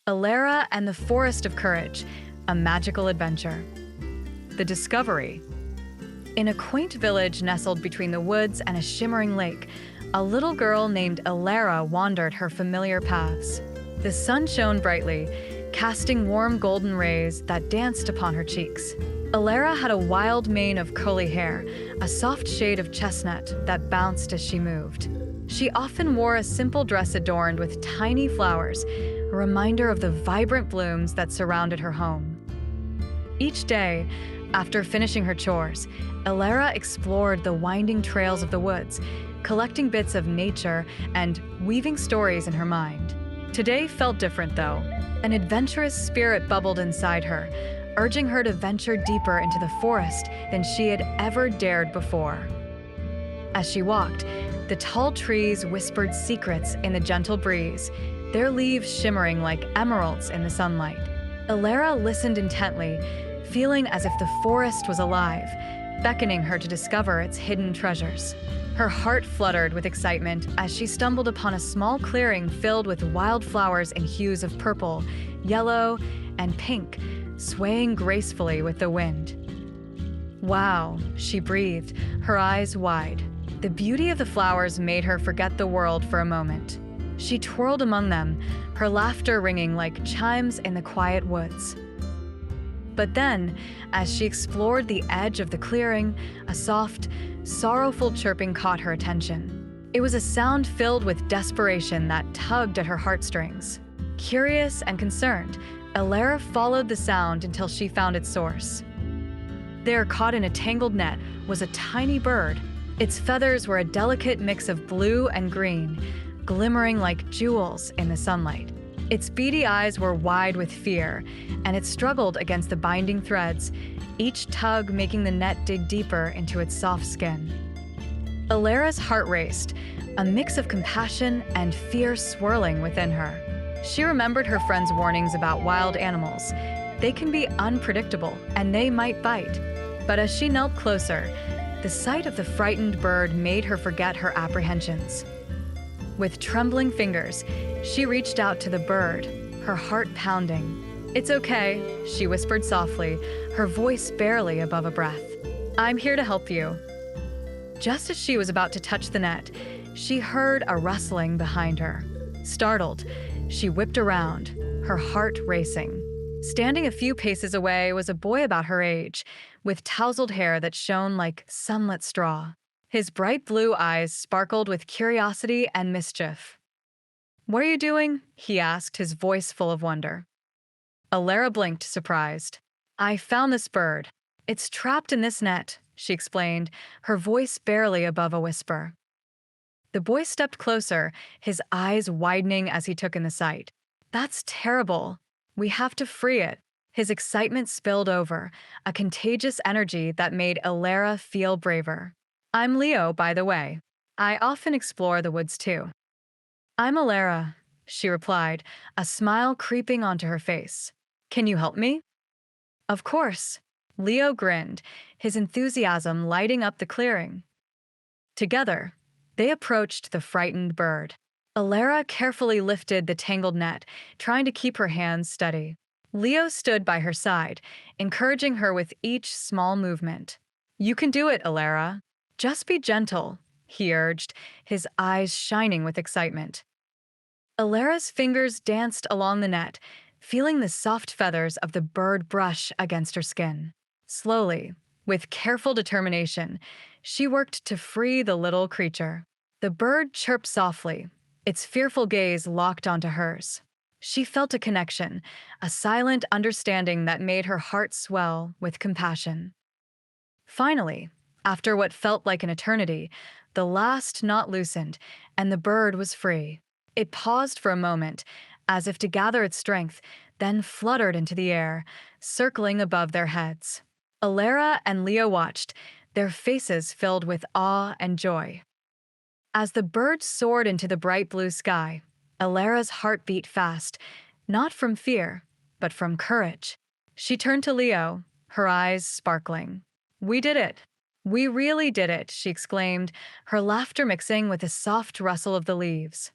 Elara and the Forest of Courage, a magical adventure. The discovery. In a quaint village nestled between the woods and a shimmering lake, a little girl named Elara wandered her familiar paths. The sun shone brightly, casting warm golden rays that danced upon her cheeks. Elara had a wild mane of curly hair, a soft shade of chestnut that bounced as she moved. She often wore a simple dress adorned with tiny flowers, a reminder of the vibrant blooms that surrounded her home. Each day, after finishing her chores, Elara explored the winding trails of the woods, collecting bits of nature and weaving stories in her mind. Today felt different, though. An adventurous spirit bubbled inside her, urging her to venture deeper into the forest than she had ever dared before. As she walked, the tall trees whispered secrets in the gentle breeze, their leaves shimmering like emeralds in the sunlight. Elara listened intently, feeling as if the forest was alive, beckoning her to discover its hidden treasures. Her heart fluttered with excitement as she stumbled upon a small clearing filled with wildflowers in hues of purple, yellow, and pink, swaying gracefully with the wind. Wow, she breathed, her eyes wide. The beauty of the flowers made her forget the world for a moment. She twirled among them, her laughter ringing like chimes in the quiet woods. But then, as she explored the edge of the clearing, a soft, sorrowful chirping caught her attention. It was a sound filled with desperation that tugged at her heartstrings. Curious and concerned, Elara followed the sound until she found its source. There, caught in a tangled net, was a tiny bird. Its feathers were a delicate mix of blue and green, glimmering like jewels in the sunlight. Its beady eyes were wide with fear, and it struggled against the binding threads, each tug making the net dig deeper into its soft skin. Elara's heart raced, a mix of compassion and fear swirling within her. She remembered her friend's warnings about wild animals. They can be unpredictable, and they might bite. But as she knelt closer, the sight of the frightened bird made her forget her apprehensions. With trembling fingers, she reached out to the bird, her heart pounding. "It's okay," she whispered softly, her voice barely above a breath. "I'm here to help you." Just as she was about to touch the net, she heard a rustling behind her. Startled, she whipped around, her heart racing. Standing a few paces away was a boy about her age, with tousled hair that shone like sunlit straw. His bright blue eyes sparkled with curiosity and mischief. "What are you doing?" he asked, his voice full of wonder. Elara blinked, surprised. "I found this bird. It's trapped in this net," she explained, her voice barely above a whisper. The boy stepped closer, his eyes widening as he took in the sight. "That's terrible. We have to free it." His excitement spilled over, a contagious energy that made Elara feel braver. "I'm Leo, by the way. I often explore the woods too." "I'm Elara," she replied, a smile creeping onto her face. "Can you help me?" "Of course." Leo grinned, his enthusiasm lighting up the clearing. Together, they approached the frightened bird. Elara carefully lifted the tangled net, trying to keep her hands steady. Leo stood by her side, encouraging her with each small movement. "You can do it, Elara. Just be gentle," he urged, his eyes shining with excitement. Elara's fingers danced along the net, feeling the soft feathers of the bird brush against her skin. Slowly, with careful determination, she worked to free the little creature. The bird chirped softly, its fearful gaze locked onto hers. She felt a connection, a silent understanding that made her heart swell with compassion. Finally, after what felt like an eternity, the last knot loosened, and the bird was free. It paused for a moment, as if to gather its strength, then fluttered into the air, circling above their heads. Elara and Leo watched, their faces filled with awe and joy. As the bird soared into the bright blue sky, Elara's heart beat fast, not from fear, but from courage. She turned to Leo, her eyes sparkling. "We did it. We really did it," she exclaimed, her laughter mixing with the soft rustle of the leaves.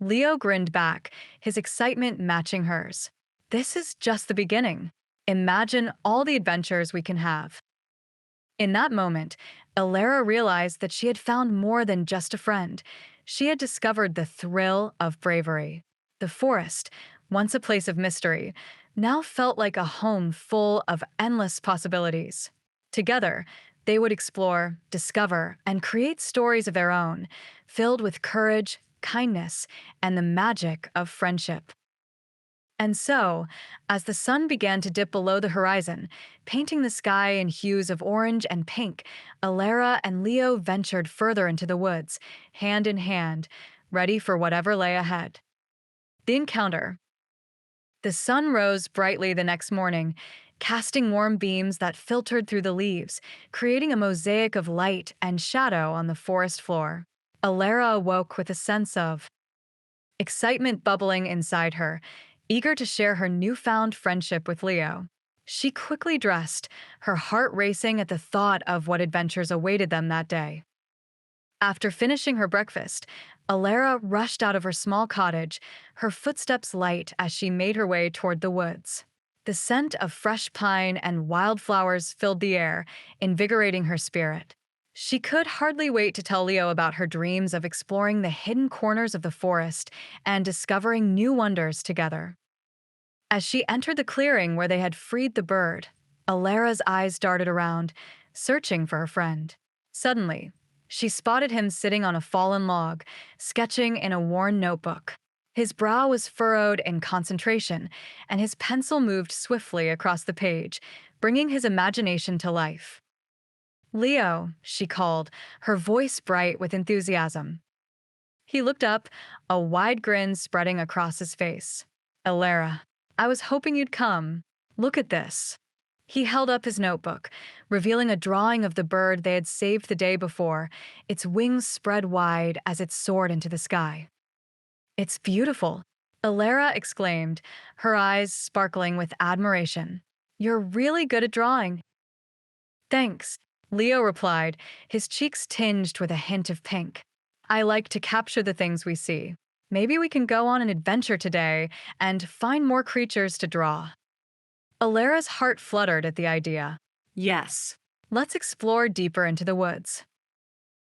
Leo grinned back, his excitement matching hers. This is just the beginning. Imagine all the adventures we can have. In that moment, Elara realized that she had found more than just a friend. She had discovered the thrill of bravery. The forest, once a place of mystery, now felt like a home full of endless possibilities. Together, they would explore, discover, and create stories of their own, filled with courage, kindness, and the magic of friendship. And so, as the sun began to dip below the horizon, painting the sky in hues of orange and pink, Alara and Leo ventured further into the woods, hand in hand, ready for whatever lay ahead. The encounter. The sun rose brightly the next morning, casting warm beams that filtered through the leaves, creating a mosaic of light and shadow on the forest floor. Alara awoke with a sense of excitement bubbling inside her, eager to share her newfound friendship with Leo. She quickly dressed, her heart racing at the thought of what adventures awaited them that day. After finishing her breakfast, Alara rushed out of her small cottage, her footsteps light as she made her way toward the woods. The scent of fresh pine and wildflowers filled the air, invigorating her spirit. She could hardly wait to tell Leo about her dreams of exploring the hidden corners of the forest and discovering new wonders together. As she entered the clearing where they had freed the bird, Alara's eyes darted around, searching for her friend. Suddenly, she spotted him sitting on a fallen log, sketching in a worn notebook. His brow was furrowed in concentration, and his pencil moved swiftly across the page, bringing his imagination to life. Leo, she called, her voice bright with enthusiasm. He looked up, a wide grin spreading across his face. Elara, I was hoping you'd come. Look at this. He held up his notebook, revealing a drawing of the bird they had saved the day before, its wings spread wide as it soared into the sky. It's beautiful, Elara exclaimed, her eyes sparkling with admiration. You're really good at drawing. Thanks, Leo replied, his cheeks tinged with a hint of pink. I like to capture the things we see. Maybe we can go on an adventure today and find more creatures to draw. Alara's heart fluttered at the idea. Yes, let's explore deeper into the woods.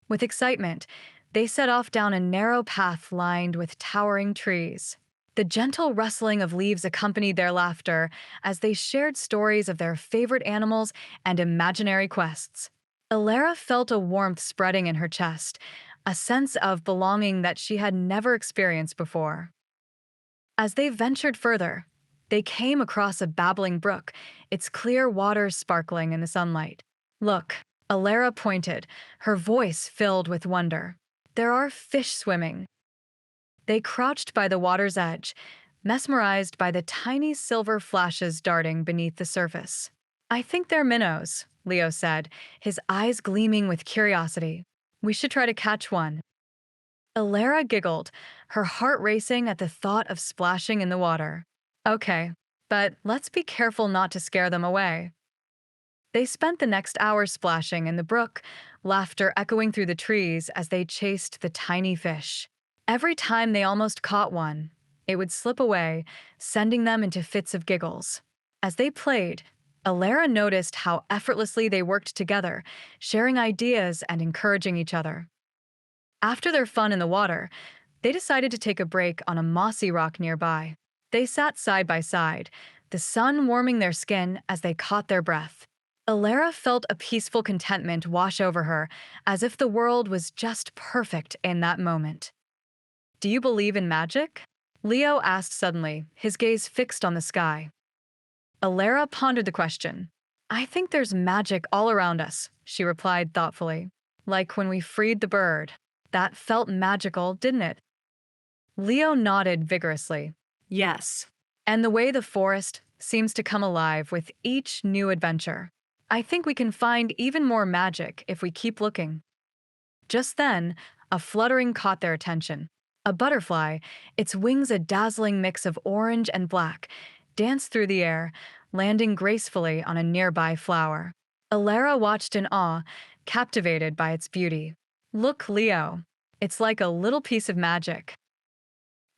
With excitement, they set off down a narrow path lined with towering trees. The gentle rustling of leaves accompanied their laughter as they shared stories of their favorite animals and imaginary quests. Elara felt a warmth spreading in her chest, a sense of belonging that she had never experienced before. As they ventured further, they came across a babbling brook, its clear waters sparkling in the sunlight. Look, Elara pointed, her voice filled with wonder. There are fish swimming. They crouched by the water's edge, mesmerized by the tiny silver flashes darting beneath the surface. I think they're minnows, Leo said, his eyes gleaming with curiosity. We should try to catch one. Elara giggled, her heart racing at the thought of splashing in the water. Okay, but let's be careful not to scare them away. They spent the next hour splashing in the brook, laughter echoing through the trees as they chased the tiny fish. Every time they almost caught one, it would slip away, sending them into fits of giggles. As they played, Elara noticed how effortlessly they worked together, sharing ideas and encouraging each other. After their fun in the water, they decided to take a break on a mossy rock nearby. They sat side by side, the sun warming their skin as they caught their breath. Elara felt a peaceful contentment wash over her, as if the world was just perfect in that moment. Do you believe in magic? Leo asked suddenly, his gaze fixed on the sky. Elara pondered the question. I think there's magic all around us, she replied thoughtfully. Like when we freed the bird. That felt magical, didn't it? Leo nodded vigorously. Yes. And the way the forest seems to come alive with each new adventure. I think we can find even more magic if we keep looking. Just then, a fluttering caught their attention. A butterfly, its wings a dazzling mix of orange and black, danced through the air, landing gracefully on a nearby flower. Elara watched in awe, captivated by its beauty. Look, Leo. It's like a little piece of magic.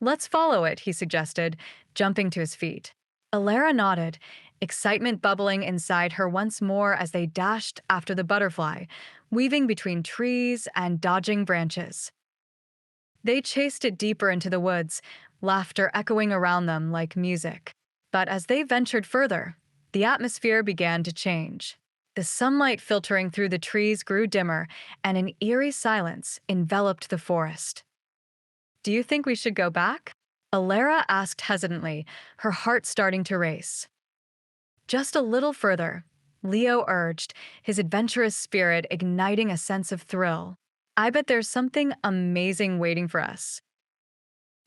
Let's follow it, he suggested, jumping to his feet. Elara nodded, excitement bubbling inside her once more as they dashed after the butterfly, weaving between trees and dodging branches. They chased it deeper into the woods, laughter echoing around them like music. But as they ventured further, the atmosphere began to change. The sunlight filtering through the trees grew dimmer, and an eerie silence enveloped the forest. Do you think we should go back? Alara asked hesitantly, her heart starting to race. Just a little further, Leo urged, his adventurous spirit igniting a sense of thrill. I bet there's something amazing waiting for us.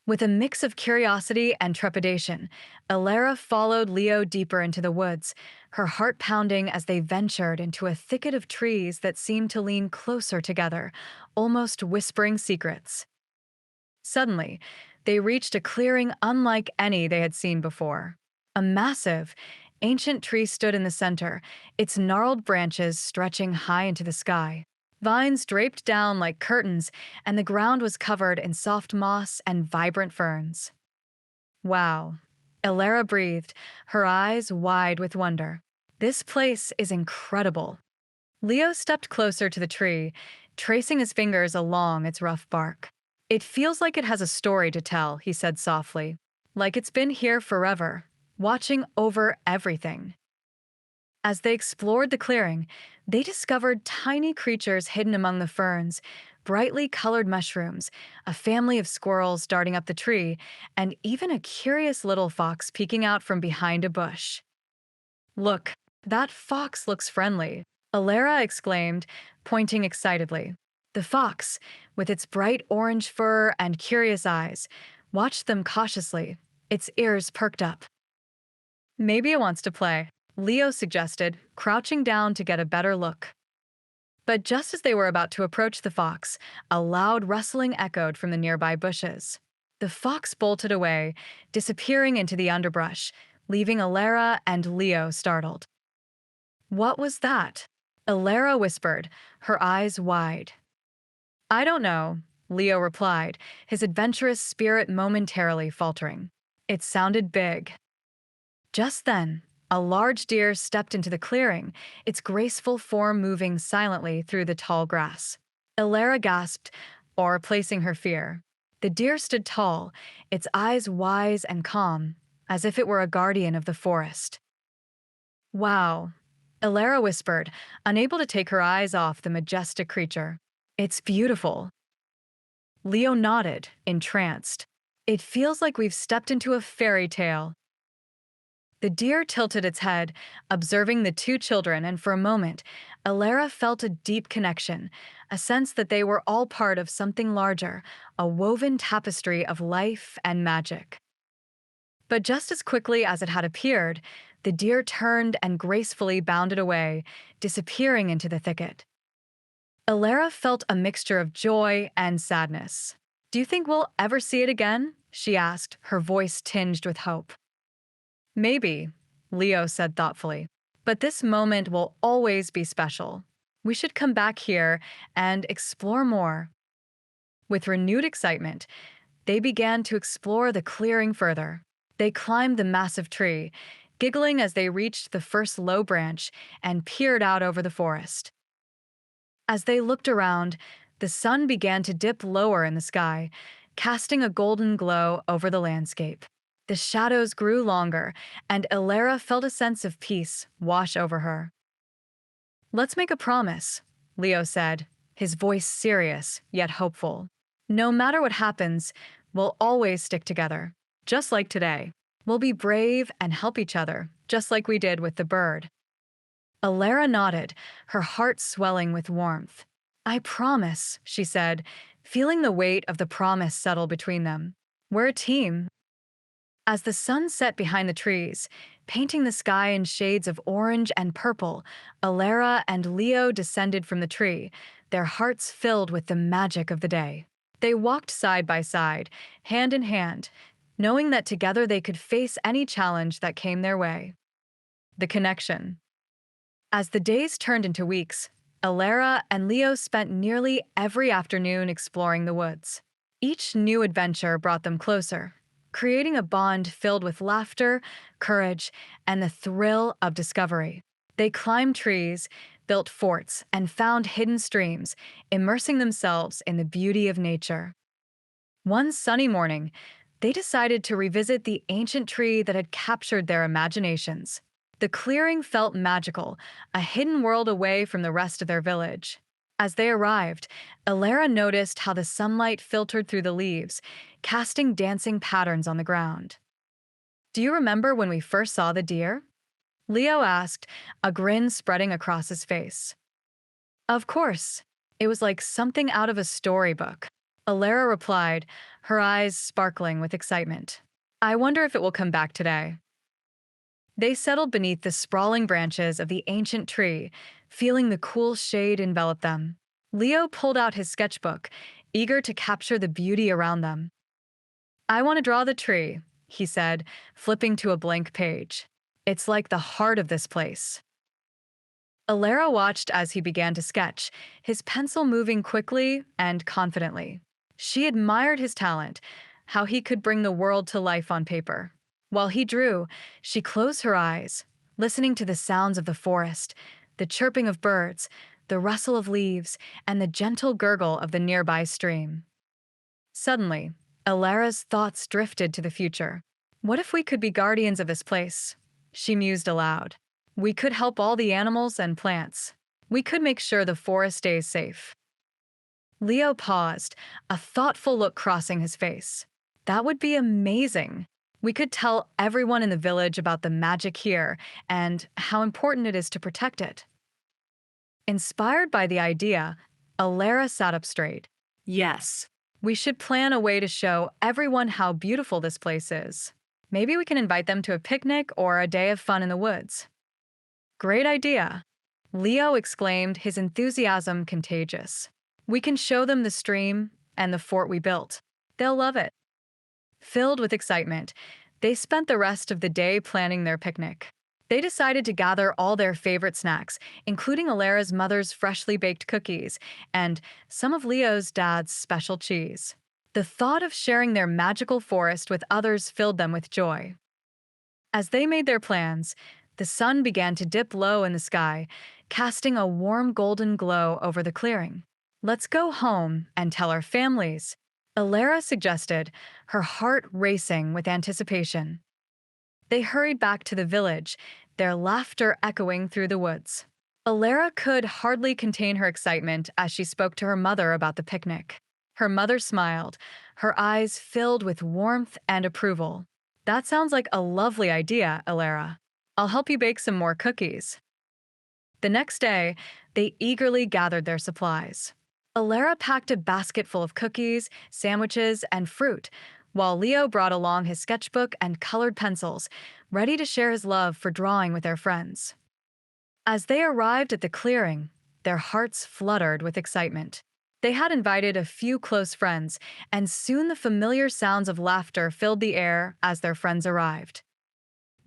With a mix of curiosity and trepidation, Elara followed Leo deeper into the woods, her heart pounding as they ventured into a thicket of trees that seemed to lean closer together, almost whispering secrets. Suddenly, they reached a clearing unlike any they had seen before. A massive, ancient tree stood in the center, its gnarled branches stretching high into the sky. Vines draped down like curtains, and the ground was covered in soft moss and vibrant ferns. Wow. Elara breathed, her eyes wide with wonder. This place is incredible. Leo stepped closer to the tree, tracing his fingers along its rough bark. It feels like it has a story to tell, he said softly. Like it's been here forever, watching over everything. As they explored the clearing, they discovered tiny creatures hidden among the ferns, brightly colored mushrooms, a family of squirrels darting up the tree, and even a curious little fox peeking out from behind a bush. Look, that fox looks friendly, Alara exclaimed, pointing excitedly. The fox, with its bright orange fur and curious eyes, watched them cautiously, its ears perked up. Maybe it wants to play, Leo suggested, crouching down to get a better look. But just as they were about to approach the fox, a loud rustling echoed from the nearby bushes. The fox bolted away, disappearing into the underbrush, leaving Alara and Leo startled. What was that? Alara whispered, her eyes wide. I don't know, Leo replied, his adventurous spirit momentarily faltering. It sounded big. Just then, a large deer stepped into the clearing, its graceful form moving silently through the tall grass. Elara gasped, or placing her fear. The deer stood tall, its eyes wise and calm, as if it were a guardian of the forest. Wow, Elara whispered, unable to take her eyes off the majestic creature. It's beautiful. Leo nodded, entranced. It feels like we've stepped into a fairy tale. The deer tilted its head, observing the two children, and for a moment, Elara felt a deep connection, a sense that they were all part of something larger, a woven tapestry of life and magic. But just as quickly as it had appeared, the deer turned and gracefully bounded away, disappearing into the thicket. Elara felt a mixture of joy and sadness. Do you think we'll ever see it again? She asked, her voice tinged with hope. Maybe, Leo said thoughtfully, but this moment will always be special. We should come back here and explore more. With renewed excitement, they began to explore the clearing further. They climbed the massive tree, giggling as they reached the first low branch and peered out over the forest. As they looked around, the sun began to dip lower in the sky, casting a golden glow over the landscape. The shadows grew longer, and Elara felt a sense of peace wash over her. Let's make a promise, Leo said, his voice serious yet hopeful. No matter what happens, we'll always stick together, just like today. We'll be brave and help each other, just like we did with the bird. Elara nodded, her heart swelling with warmth. I promise, she said, feeling the weight of the promise settle between them. We're a team. As the sun set behind the trees, painting the sky in shades of orange and purple, Elara and Leo descended from the tree, their hearts filled with the magic of the day. They walked side by side, hand in hand, knowing that together they could face any challenge that came their way. The connection. As the days turned into weeks, Elara and Leo spent nearly every afternoon exploring the woods. Each new adventure brought them closer, creating a bond filled with laughter, courage, and the thrill of discovery. They climbed trees, built forts, and found hidden streams, immersing themselves in the beauty of nature. One sunny morning, they decided to revisit the ancient tree that had captured their imaginations. The clearing felt magical, a hidden world away from the rest of their village. As they arrived, Elara noticed how the sunlight filtered through the leaves, casting dancing patterns on the ground. "Do you remember when we first saw the deer?" Leo asked, a grin spreading across his face. "Of course. It was like something out of a storybook," Elara replied, her eyes sparkling with excitement. "I wonder if it will come back today." They settled beneath the sprawling branches of the ancient tree, feeling the cool shade envelop them. Leo pulled out his sketchbook, eager to capture the beauty around them. "I want to draw the tree," he said, flipping to a blank page. "It's like the heart of this place." Alara watched as he began to sketch, his pencil moving quickly and confidently. She admired his talent, how he could bring the world to life on paper. While he drew, she closed her eyes, listening to the sounds of the forest, the chirping of birds, the rustle of leaves, and the gentle gurgle of the nearby stream. Suddenly, Alara's thoughts drifted to the future. "What if we could be guardians of this place?" She mused aloud. "We could help all the animals and plants. We could make sure the forest stays safe." Leo paused, a thoughtful look crossing his face. "That would be amazing. We could tell everyone in the village about the magic here and how important it is to protect it." Inspired by the idea, Alara sat up straight. "Yes, we should plan a way to show everyone how beautiful this place is. Maybe we can invite them to a picnic or a day of fun in the woods." "Great idea," Leo exclaimed, his enthusiasm contagious. "We can show them the stream and the fort we built. They'll love it." Filled with excitement, they spent the rest of the day planning their picnic. They decided to gather all their favorite snacks, including Alara's mother's freshly baked cookies and some of Leo's dad's special cheese. The thought of sharing their magical forest with others filled them with joy. As they made their plans, the sun began to dip low in the sky, casting a warm golden glow over the clearing. "Let's go home and tell our families," Elara suggested, her heart racing with anticipation. They hurried back to the village, their laughter echoing through the woods. Elara could hardly contain her excitement as she spoke to her mother about the picnic. Her mother smiled, her eyes filled with warmth and approval. "That sounds like a lovely idea, Elara. I'll help you bake some more cookies." The next day, they eagerly gathered their supplies. Elara packed a basket full of cookies, sandwiches, and fruit, while Leo brought along his sketchbook and colored pencils, ready to share his love for drawing with their friends. As they arrived at the clearing, their hearts fluttered with excitement. They had invited a few close friends, and soon the familiar sounds of laughter filled the air as their friends arrived.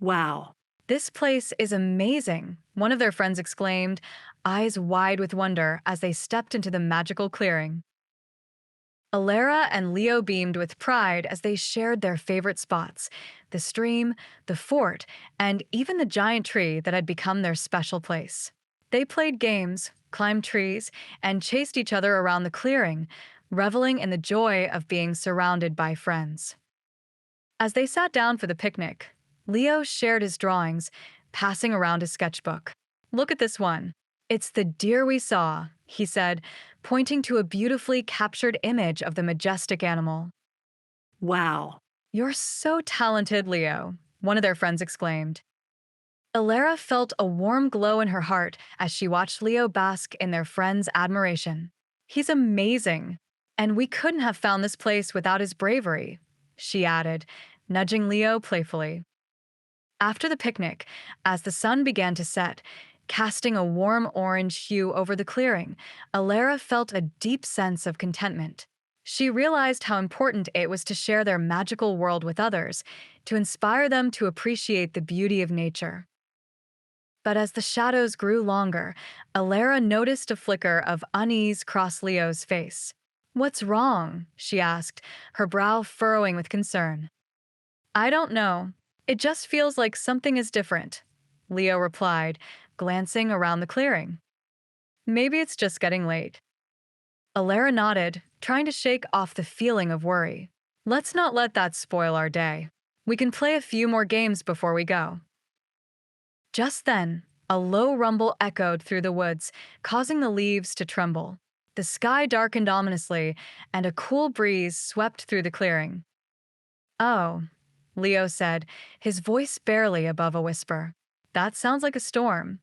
"Wow, this place is amazing," one of their friends exclaimed, eyes wide with wonder as they stepped into the magical clearing. Elara and Leo beamed with pride as they shared their favorite spots: the stream, the fort, and even the giant tree that had become their special place. They played games, climbed trees, and chased each other around the clearing, reveling in the joy of being surrounded by friends. As they sat down for the picnic, Leo shared his drawings, passing around his sketchbook. "Look at this one. It's the deer we saw," he said, pointing to a beautifully captured image of the majestic animal. "Wow, you're so talented, Leo," one of their friends exclaimed. Elara felt a warm glow in her heart as she watched Leo bask in their friend's admiration. "He's amazing, and we couldn't have found this place without his bravery," she added, nudging Leo playfully. After the picnic, as the sun began to set, casting a warm orange hue over the clearing, Elara felt a deep sense of contentment. She realized how important it was to share their magical world with others, to inspire them to appreciate the beauty of nature. But as the shadows grew longer, Elara noticed a flicker of unease cross Leo's face. "What's wrong?" she asked, her brow furrowing with concern. "I don't know. It just feels like something is different," Leo replied, glancing around the clearing. "Maybe it's just getting late." Elara nodded, trying to shake off the feeling of worry. "Let's not let that spoil our day. We can play a few more games before we go." Just then, a low rumble echoed through the woods, causing the leaves to tremble. The sky darkened ominously, and a cool breeze swept through the clearing. "Oh," Leo said, his voice barely above a whisper. "That sounds like a storm."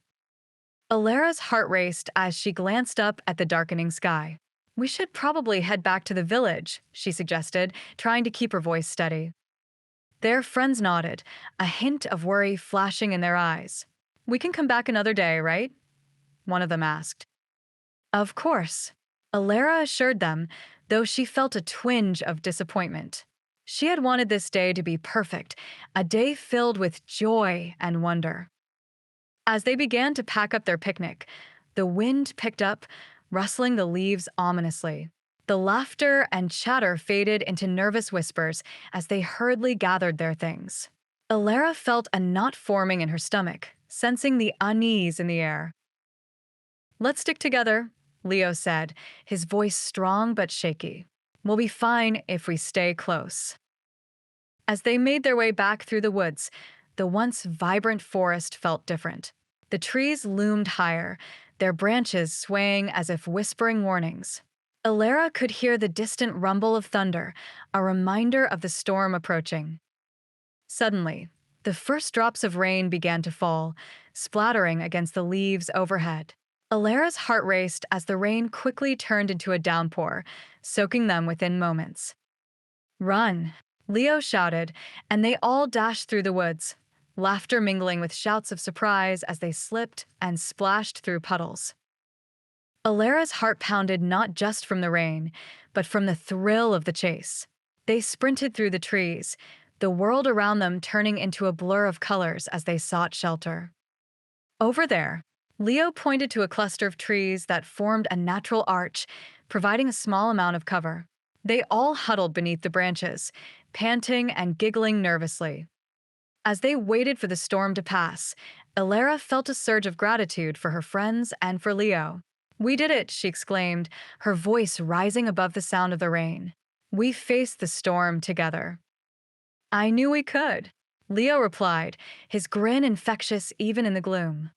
Alara's heart raced as she glanced up at the darkening sky. "We should probably head back to the village," she suggested, trying to keep her voice steady. Their friends nodded, a hint of worry flashing in their eyes. "We can come back another day, right?" one of them asked. "Of course," Elara assured them, though she felt a twinge of disappointment. She had wanted this day to be perfect, a day filled with joy and wonder. As they began to pack up their picnic, the wind picked up, rustling the leaves ominously. The laughter and chatter faded into nervous whispers as they hurriedly gathered their things. Elara felt a knot forming in her stomach, sensing the unease in the air. "Let's stick together," Leo said, his voice strong but shaky. "We'll be fine if we stay close." As they made their way back through the woods, the once vibrant forest felt different. The trees loomed higher, their branches swaying as if whispering warnings. Elara could hear the distant rumble of thunder, a reminder of the storm approaching. Suddenly, the first drops of rain began to fall, splattering against the leaves overhead. Alara's heart raced as the rain quickly turned into a downpour, soaking them within moments. "Run!" Leo shouted, and they all dashed through the woods, laughter mingling with shouts of surprise as they slipped and splashed through puddles. Alara's heart pounded not just from the rain, but from the thrill of the chase. They sprinted through the trees, the world around them turning into a blur of colors as they sought shelter. Over there, Leo pointed to a cluster of trees that formed a natural arch, providing a small amount of cover. They all huddled beneath the branches, panting and giggling nervously. As they waited for the storm to pass, Elara felt a surge of gratitude for her friends and for Leo. "We did it," she exclaimed, her voice rising above the sound of the rain. "We faced the storm together." "I knew we could," Leo replied, his grin infectious even in the gloom.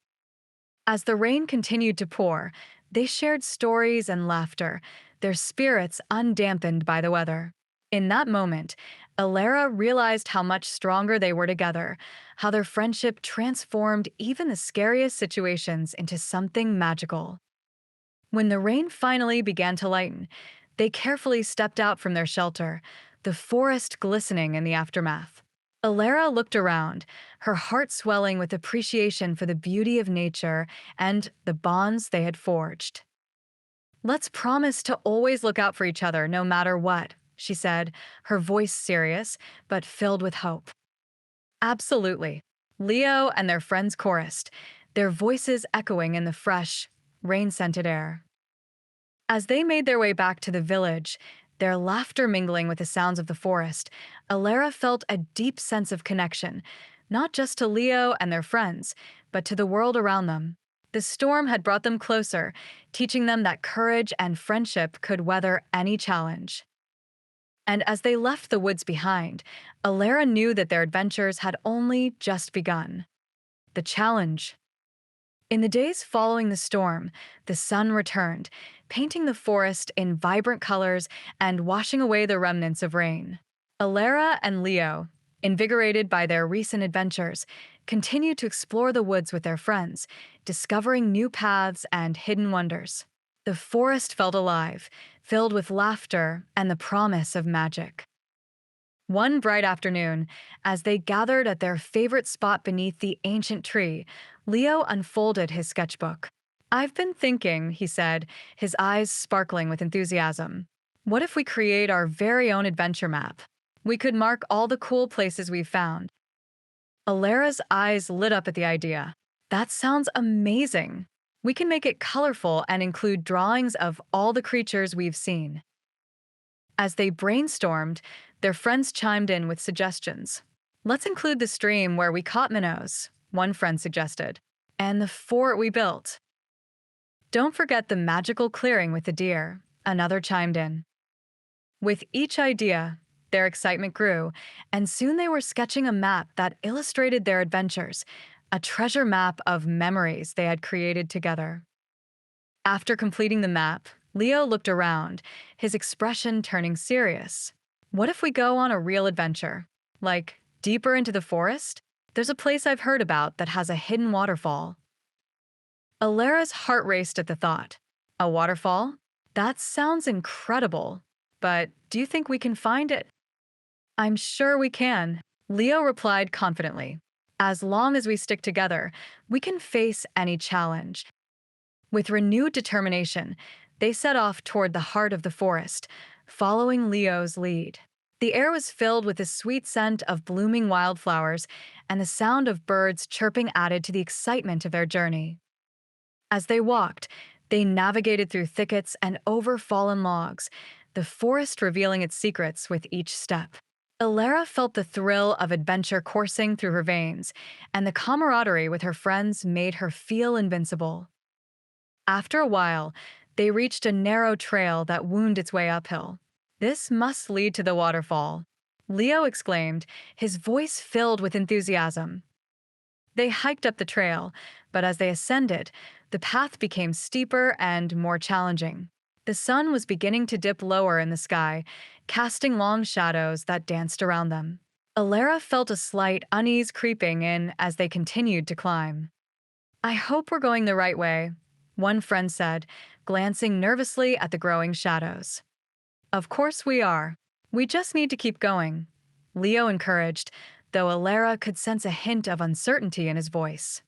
As the rain continued to pour, they shared stories and laughter, their spirits undampened by the weather. In that moment, Elara realized how much stronger they were together, how their friendship transformed even the scariest situations into something magical. When the rain finally began to lighten, they carefully stepped out from their shelter, the forest glistening in the aftermath. Elara looked around, her heart swelling with appreciation for the beauty of nature and the bonds they had forged. "Let's promise to always look out for each other no matter what," she said, her voice serious but filled with hope. "Absolutely," Leo and their friends chorused, their voices echoing in the fresh, rain-scented air. As they made their way back to the village, their laughter mingling with the sounds of the forest, Elara felt a deep sense of connection, not just to Leo and their friends, but to the world around them. The storm had brought them closer, teaching them that courage and friendship could weather any challenge. And as they left the woods behind, Elara knew that their adventures had only just begun. The challenge. In the days following the storm, the sun returned, painting the forest in vibrant colors and washing away the remnants of rain. Elara and Leo, invigorated by their recent adventures, continued to explore the woods with their friends, discovering new paths and hidden wonders. The forest felt alive, filled with laughter and the promise of magic. One bright afternoon, as they gathered at their favorite spot beneath the ancient tree, Leo unfolded his sketchbook. "I've been thinking," he said, his eyes sparkling with enthusiasm. "What if we create our very own adventure map? We could mark all the cool places we've found." Alara's eyes lit up at the idea. "That sounds amazing. We can make it colorful and include drawings of all the creatures we've seen." As they brainstormed, their friends chimed in with suggestions. Let's include the stream where we caught minnows, one friend suggested, and the fort we built. Don't forget the magical clearing with the deer, another chimed in. With each idea, their excitement grew, and soon they were sketching a map that illustrated their adventures, a treasure map of memories they had created together. After completing the map, Leo looked around, his expression turning serious. What if we go on a real adventure? Like, deeper into the forest? There's a place I've heard about that has a hidden waterfall. Alara's heart raced at the thought. A waterfall? That sounds incredible. But do you think we can find it? I'm sure we can, Leo replied confidently. As long as we stick together, we can face any challenge. With renewed determination, they set off toward the heart of the forest, following Leo's lead. The air was filled with the sweet scent of blooming wildflowers, and the sound of birds chirping added to the excitement of their journey. As they walked, they navigated through thickets and over fallen logs, the forest revealing its secrets with each step. Elara felt the thrill of adventure coursing through her veins, and the camaraderie with her friends made her feel invincible. After a while, they reached a narrow trail that wound its way uphill. This must lead to the waterfall, Leo exclaimed, his voice filled with enthusiasm. They hiked up the trail, but as they ascended, the path became steeper and more challenging. The sun was beginning to dip lower in the sky, casting long shadows that danced around them. Elara felt a slight unease creeping in as they continued to climb. I hope we're going the right way, one friend said, glancing nervously at the growing shadows. Of course we are. We just need to keep going, Leo encouraged, though Elara could sense a hint of uncertainty in his voice.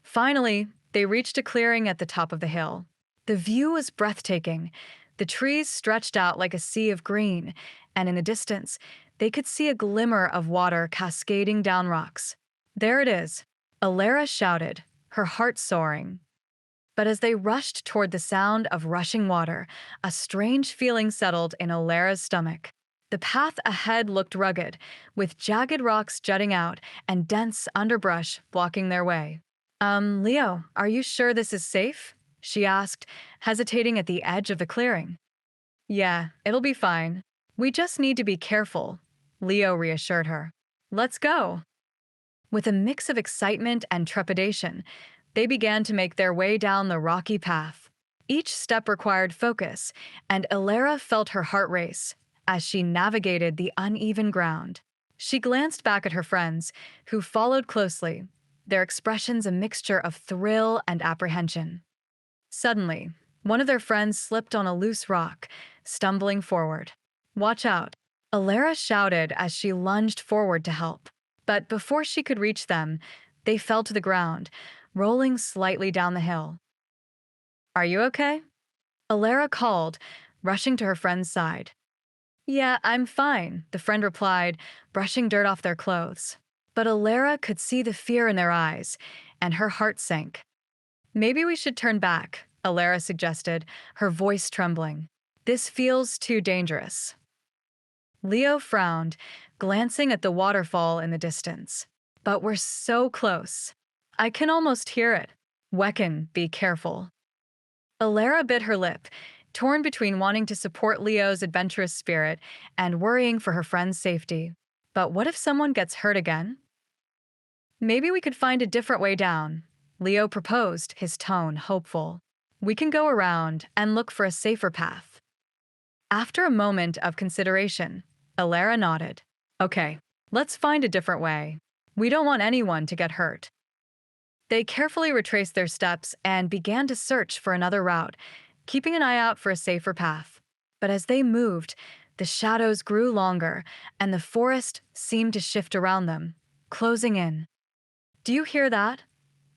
Finally, they reached a clearing at the top of the hill. The view was breathtaking. The trees stretched out like a sea of green, and in the distance, they could see a glimmer of water cascading down rocks. There it is, Elara shouted, her heart soaring. But as they rushed toward the sound of rushing water, a strange feeling settled in Elara's stomach. The path ahead looked rugged, with jagged rocks jutting out and dense underbrush blocking their way. Leo, are you sure this is safe? She asked, hesitating at the edge of the clearing. Yeah, it'll be fine. We just need to be careful, Leo reassured her. Let's go. With a mix of excitement and trepidation, they began to make their way down the rocky path. Each step required focus, and Elara felt her heart race as she navigated the uneven ground. She glanced back at her friends, who followed closely, their expressions a mixture of thrill and apprehension. Suddenly, one of their friends slipped on a loose rock, stumbling forward. Watch out, Elara shouted as she lunged forward to help. But before she could reach them, they fell to the ground, rolling slightly down the hill. Are you okay? Elara called, rushing to her friend's side. Yeah, I'm fine, the friend replied, brushing dirt off their clothes. But Elara could see the fear in their eyes, and her heart sank. Maybe we should turn back, Elara suggested, her voice trembling. This feels too dangerous. Leo frowned, glancing at the waterfall in the distance. But we're so close. I can almost hear it. Wecken, be careful. Elara bit her lip, torn between wanting to support Leo's adventurous spirit and worrying for her friend's safety. But what if someone gets hurt again? Maybe we could find a different way down, Leo proposed, his tone hopeful. We can go around and look for a safer path. After a moment of consideration, Elara nodded. Okay, let's find a different way. We don't want anyone to get hurt. They carefully retraced their steps and began to search for another route, keeping an eye out for a safer path. But as they moved, the shadows grew longer, and the forest seemed to shift around them, closing in. Do you hear that?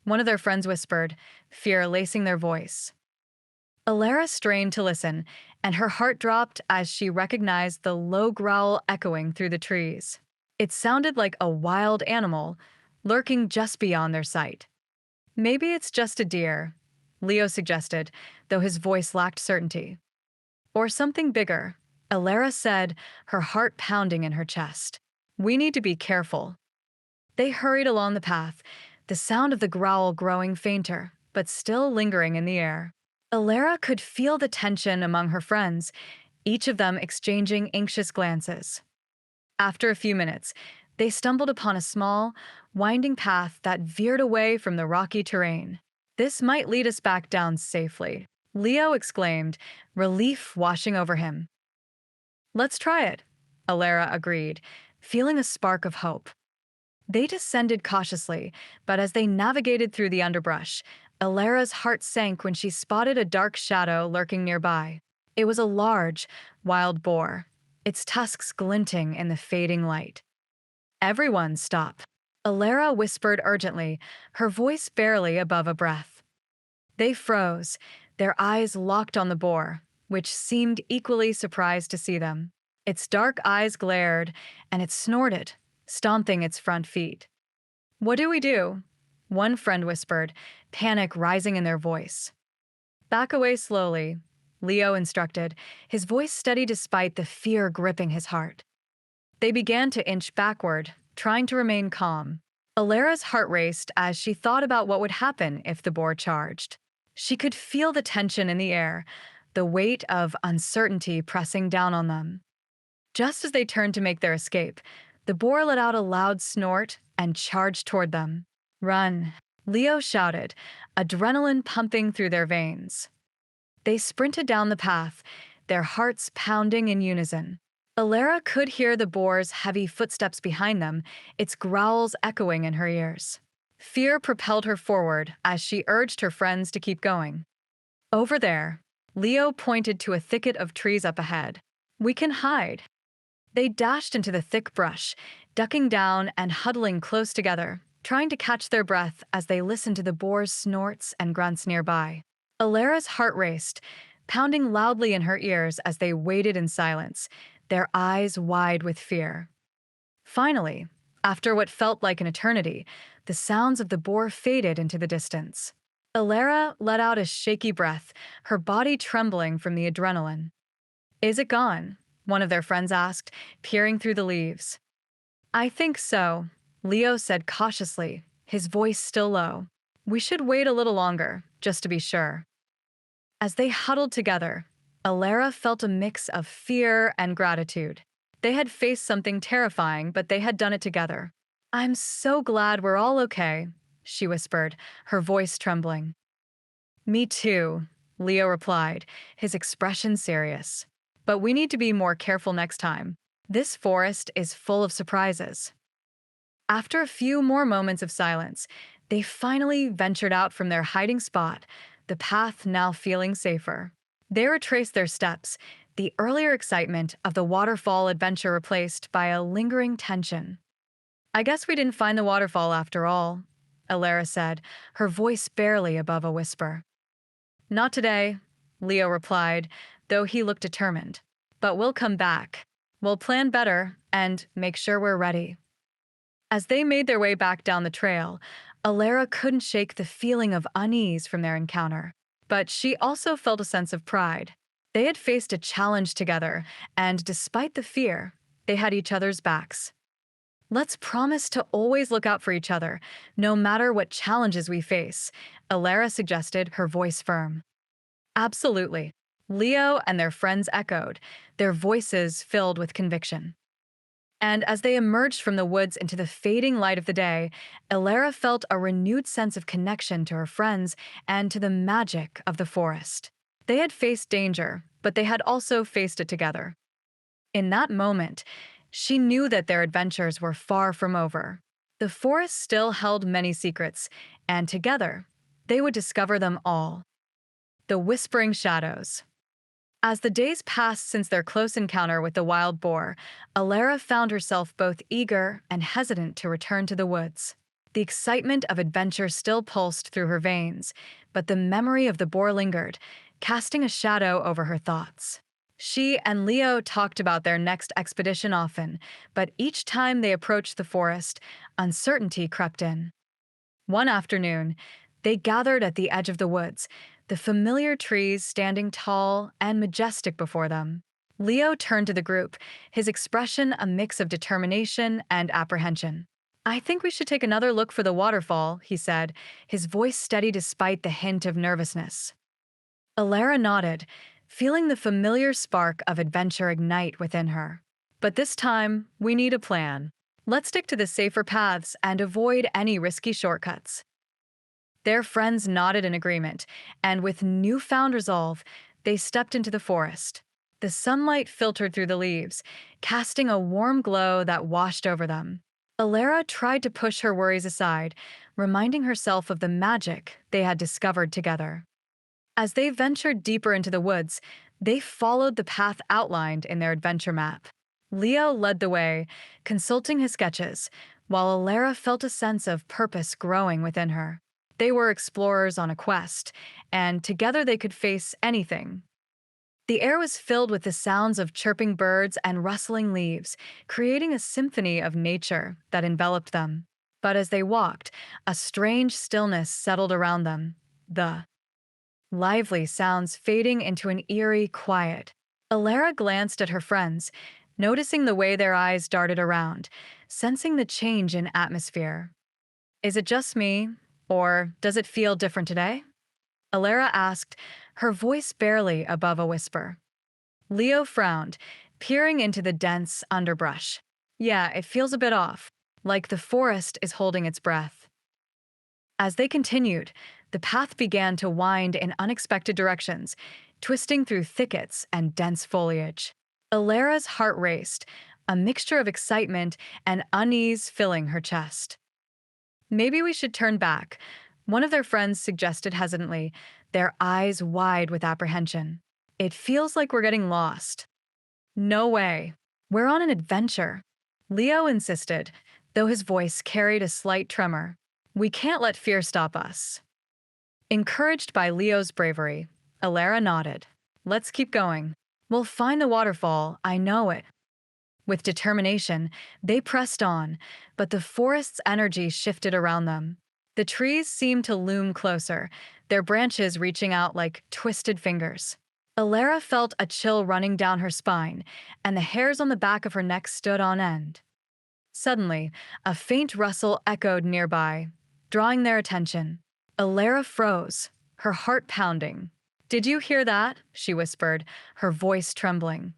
One of their friends whispered, fear lacing their voice. Elara strained to listen, and her heart dropped as she recognized the low growl echoing through the trees. It sounded like a wild animal, lurking just beyond their sight. Maybe it's just a deer, Leo suggested, though his voice lacked certainty. Or something bigger, Elara said, her heart pounding in her chest. We need to be careful. They hurried along the path, the sound of the growl growing fainter, but still lingering in the air. Elara could feel the tension among her friends, each of them exchanging anxious glances. After a few minutes, they stumbled upon a small, winding path that veered away from the rocky terrain. This might lead us back down safely, Leo exclaimed, relief washing over him. Let's try it, Elara agreed, feeling a spark of hope. They descended cautiously, but as they navigated through the underbrush, Elara's heart sank when she spotted a dark shadow lurking nearby. It was a large, wild boar, its tusks glinting in the fading light. Everyone stop. Elara whispered urgently, her voice barely above a breath. They froze, their eyes locked on the boar, which seemed equally surprised to see them. Its dark eyes glared, and it snorted, stomping its front feet. What do we do? One friend whispered, panic rising in their voice. Back away slowly, Leo instructed, his voice steady despite the fear gripping his heart. They began to inch backward, trying to remain calm. Alara's heart raced as she thought about what would happen if the boar charged. She could feel the tension in the air, the weight of uncertainty pressing down on them. Just as they turned to make their escape, the boar let out a loud snort and charged toward them. Run, Leo shouted, adrenaline pumping through their veins. They sprinted down the path, their hearts pounding in unison. Elara could hear the boar's heavy footsteps behind them, its growls echoing in her ears. Fear propelled her forward as she urged her friends to keep going. Over there, Leo pointed to a thicket of trees up ahead. We can hide. They dashed into the thick brush, ducking down and huddling close together, trying to catch their breath as they listened to the boar's snorts and grunts nearby. Alara's heart raced, pounding loudly in her ears as they waited in silence, their eyes wide with fear. Finally, after what felt like an eternity, the sounds of the boar faded into the distance. Elara let out a shaky breath, her body trembling from the adrenaline. Is it gone? One of their friends asked, peering through the leaves. I think so, Leo said cautiously, his voice still low. We should wait a little longer, just to be sure. As they huddled together, Elara felt a mix of fear and gratitude. They had faced something terrifying, but they had done it together. I'm so glad we're all okay, she whispered, her voice trembling. Me too, Leo replied, his expression serious. But we need to be more careful next time. This forest is full of surprises. After a few more moments of silence, they finally ventured out from their hiding spot, the path now feeling safer. They retraced their steps, the earlier excitement of the waterfall adventure replaced by a lingering tension. I guess we didn't find the waterfall after all, Elara said, her voice barely above a whisper. Not today, Leo replied, though he looked determined. But we'll come back. We'll plan better and make sure we're ready. As they made their way back down the trail, Elara couldn't shake the feeling of unease from their encounter. But she also felt a sense of pride. They had faced a challenge together, and despite the fear, they had each other's backs. Let's promise to always look out for each other, no matter what challenges we face, Elara suggested, her voice firm. Absolutely, Leo and their friends echoed, their voices filled with conviction. And as they emerged from the woods into the fading light of the day, Elara felt a renewed sense of connection to her friends and to the magic of the forest. They had faced danger, but they had also faced it together. In that moment, she knew that their adventures were far from over. The forest still held many secrets, and together, they would discover them all. The Whispering Shadows. As the days passed since their close encounter with the wild boar, Elara found herself both eager and hesitant to return to the woods. The excitement of adventure still pulsed through her veins, but the memory of the boar lingered, casting a shadow over her thoughts. She and Leo talked about their next expedition often, but each time they approached the forest, uncertainty crept in. One afternoon, they gathered at the edge of the woods, the familiar trees standing tall and majestic before them. Leo turned to the group, his expression a mix of determination and apprehension. I think we should take another look for the waterfall, he said, his voice steady despite the hint of nervousness. Elara nodded, feeling the familiar spark of adventure ignite within her. But this time, we need a plan. Let's stick to the safer paths and avoid any risky shortcuts. Their friends nodded in agreement, and with newfound resolve, they stepped into the forest. The sunlight filtered through the leaves, casting a warm glow that washed over them. Elara tried to push her worries aside, reminding herself of the magic they had discovered together. As they ventured deeper into the woods, they followed the path outlined in their adventure map. Leo led the way, consulting his sketches, while Elara felt a sense of purpose growing within her. They were explorers on a quest, and together they could face anything. The air was filled with the sounds of chirping birds and rustling leaves, creating a symphony of nature that enveloped them. But as they walked, a strange stillness settled around them. The lively sounds fading into an eerie quiet. Elara glanced at her friends, noticing the way their eyes darted around, sensing the change in atmosphere. Is it just me, or does it feel different today? Elara asked, her voice barely above a whisper. Leo frowned, peering into the dense underbrush. Yeah, it feels a bit off, like the forest is holding its breath. As they continued, the path began to wind in unexpected directions, twisting through thickets and dense foliage. Alara's heart raced, a mixture of excitement and unease filling her chest. Maybe we should turn back, one of their friends suggested hesitantly, their eyes wide with apprehension. It feels like we're getting lost. No way. We're on an adventure, Leo insisted, though his voice carried a slight tremor. We can't let fear stop us. Encouraged by Leo's bravery, Elara nodded. Let's keep going. We'll find the waterfall, I know it. With determination, they pressed on, but the forest's energy shifted around them. The trees seemed to loom closer, their branches reaching out like twisted fingers. Elara felt a chill running down her spine, and the hairs on the back of her neck stood on end. Suddenly, a faint rustle echoed nearby, drawing their attention. Elara froze, her heart pounding. Did you hear that? She whispered, her voice trembling.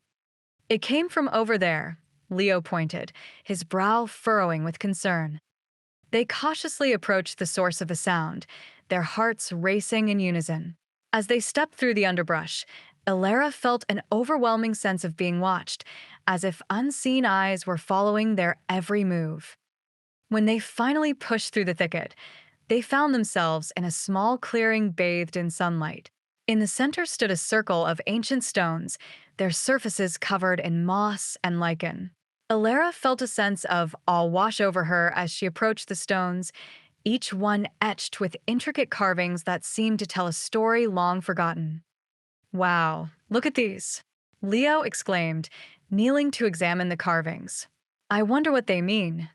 It came from over there, Leo pointed, his brow furrowing with concern. They cautiously approached the source of the sound, their hearts racing in unison. As they stepped through the underbrush, Elara felt an overwhelming sense of being watched, as if unseen eyes were following their every move. When they finally pushed through the thicket, they found themselves in a small clearing bathed in sunlight. In the center stood a circle of ancient stones, their surfaces covered in moss and lichen. Elara felt a sense of awe wash over her as she approached the stones, each one etched with intricate carvings that seemed to tell a story long forgotten. Wow, look at these, Leo exclaimed, kneeling to examine the carvings. I wonder what they mean.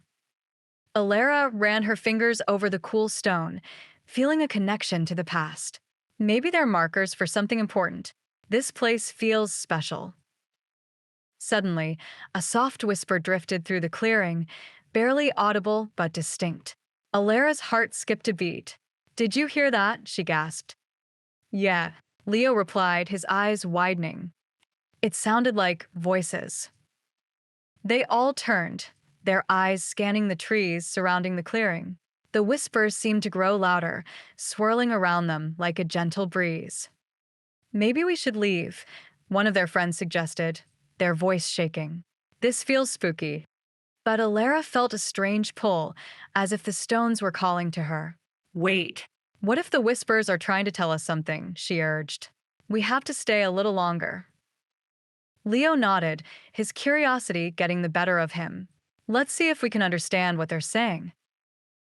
Elara ran her fingers over the cool stone, feeling a connection to the past. Maybe they're markers for something important. This place feels special. Suddenly, a soft whisper drifted through the clearing, barely audible but distinct. Alara's heart skipped a beat. Did you hear that? She gasped. Yeah, Leo replied, his eyes widening. It sounded like voices. They all turned, their eyes scanning the trees surrounding the clearing. The whispers seemed to grow louder, swirling around them like a gentle breeze. Maybe we should leave, one of their friends suggested, their voice shaking. This feels spooky. But Elara felt a strange pull, as if the stones were calling to her. Wait. What if the whispers are trying to tell us something? She urged. We have to stay a little longer. Leo nodded, his curiosity getting the better of him. Let's see if we can understand what they're saying.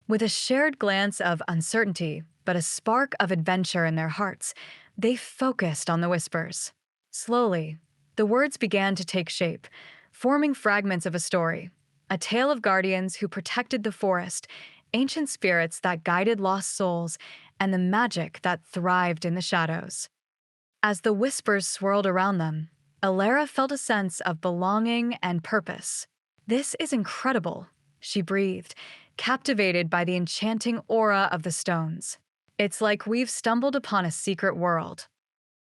With a shared glance of uncertainty, but a spark of adventure in their hearts, they focused on the whispers. Slowly, the words began to take shape, forming fragments of a story. A tale of guardians who protected the forest, ancient spirits that guided lost souls, and the magic that thrived in the shadows. As the whispers swirled around them, Elara felt a sense of belonging and purpose. This is incredible, she breathed, captivated by the enchanting aura of the stones. It's like we've stumbled upon a secret world.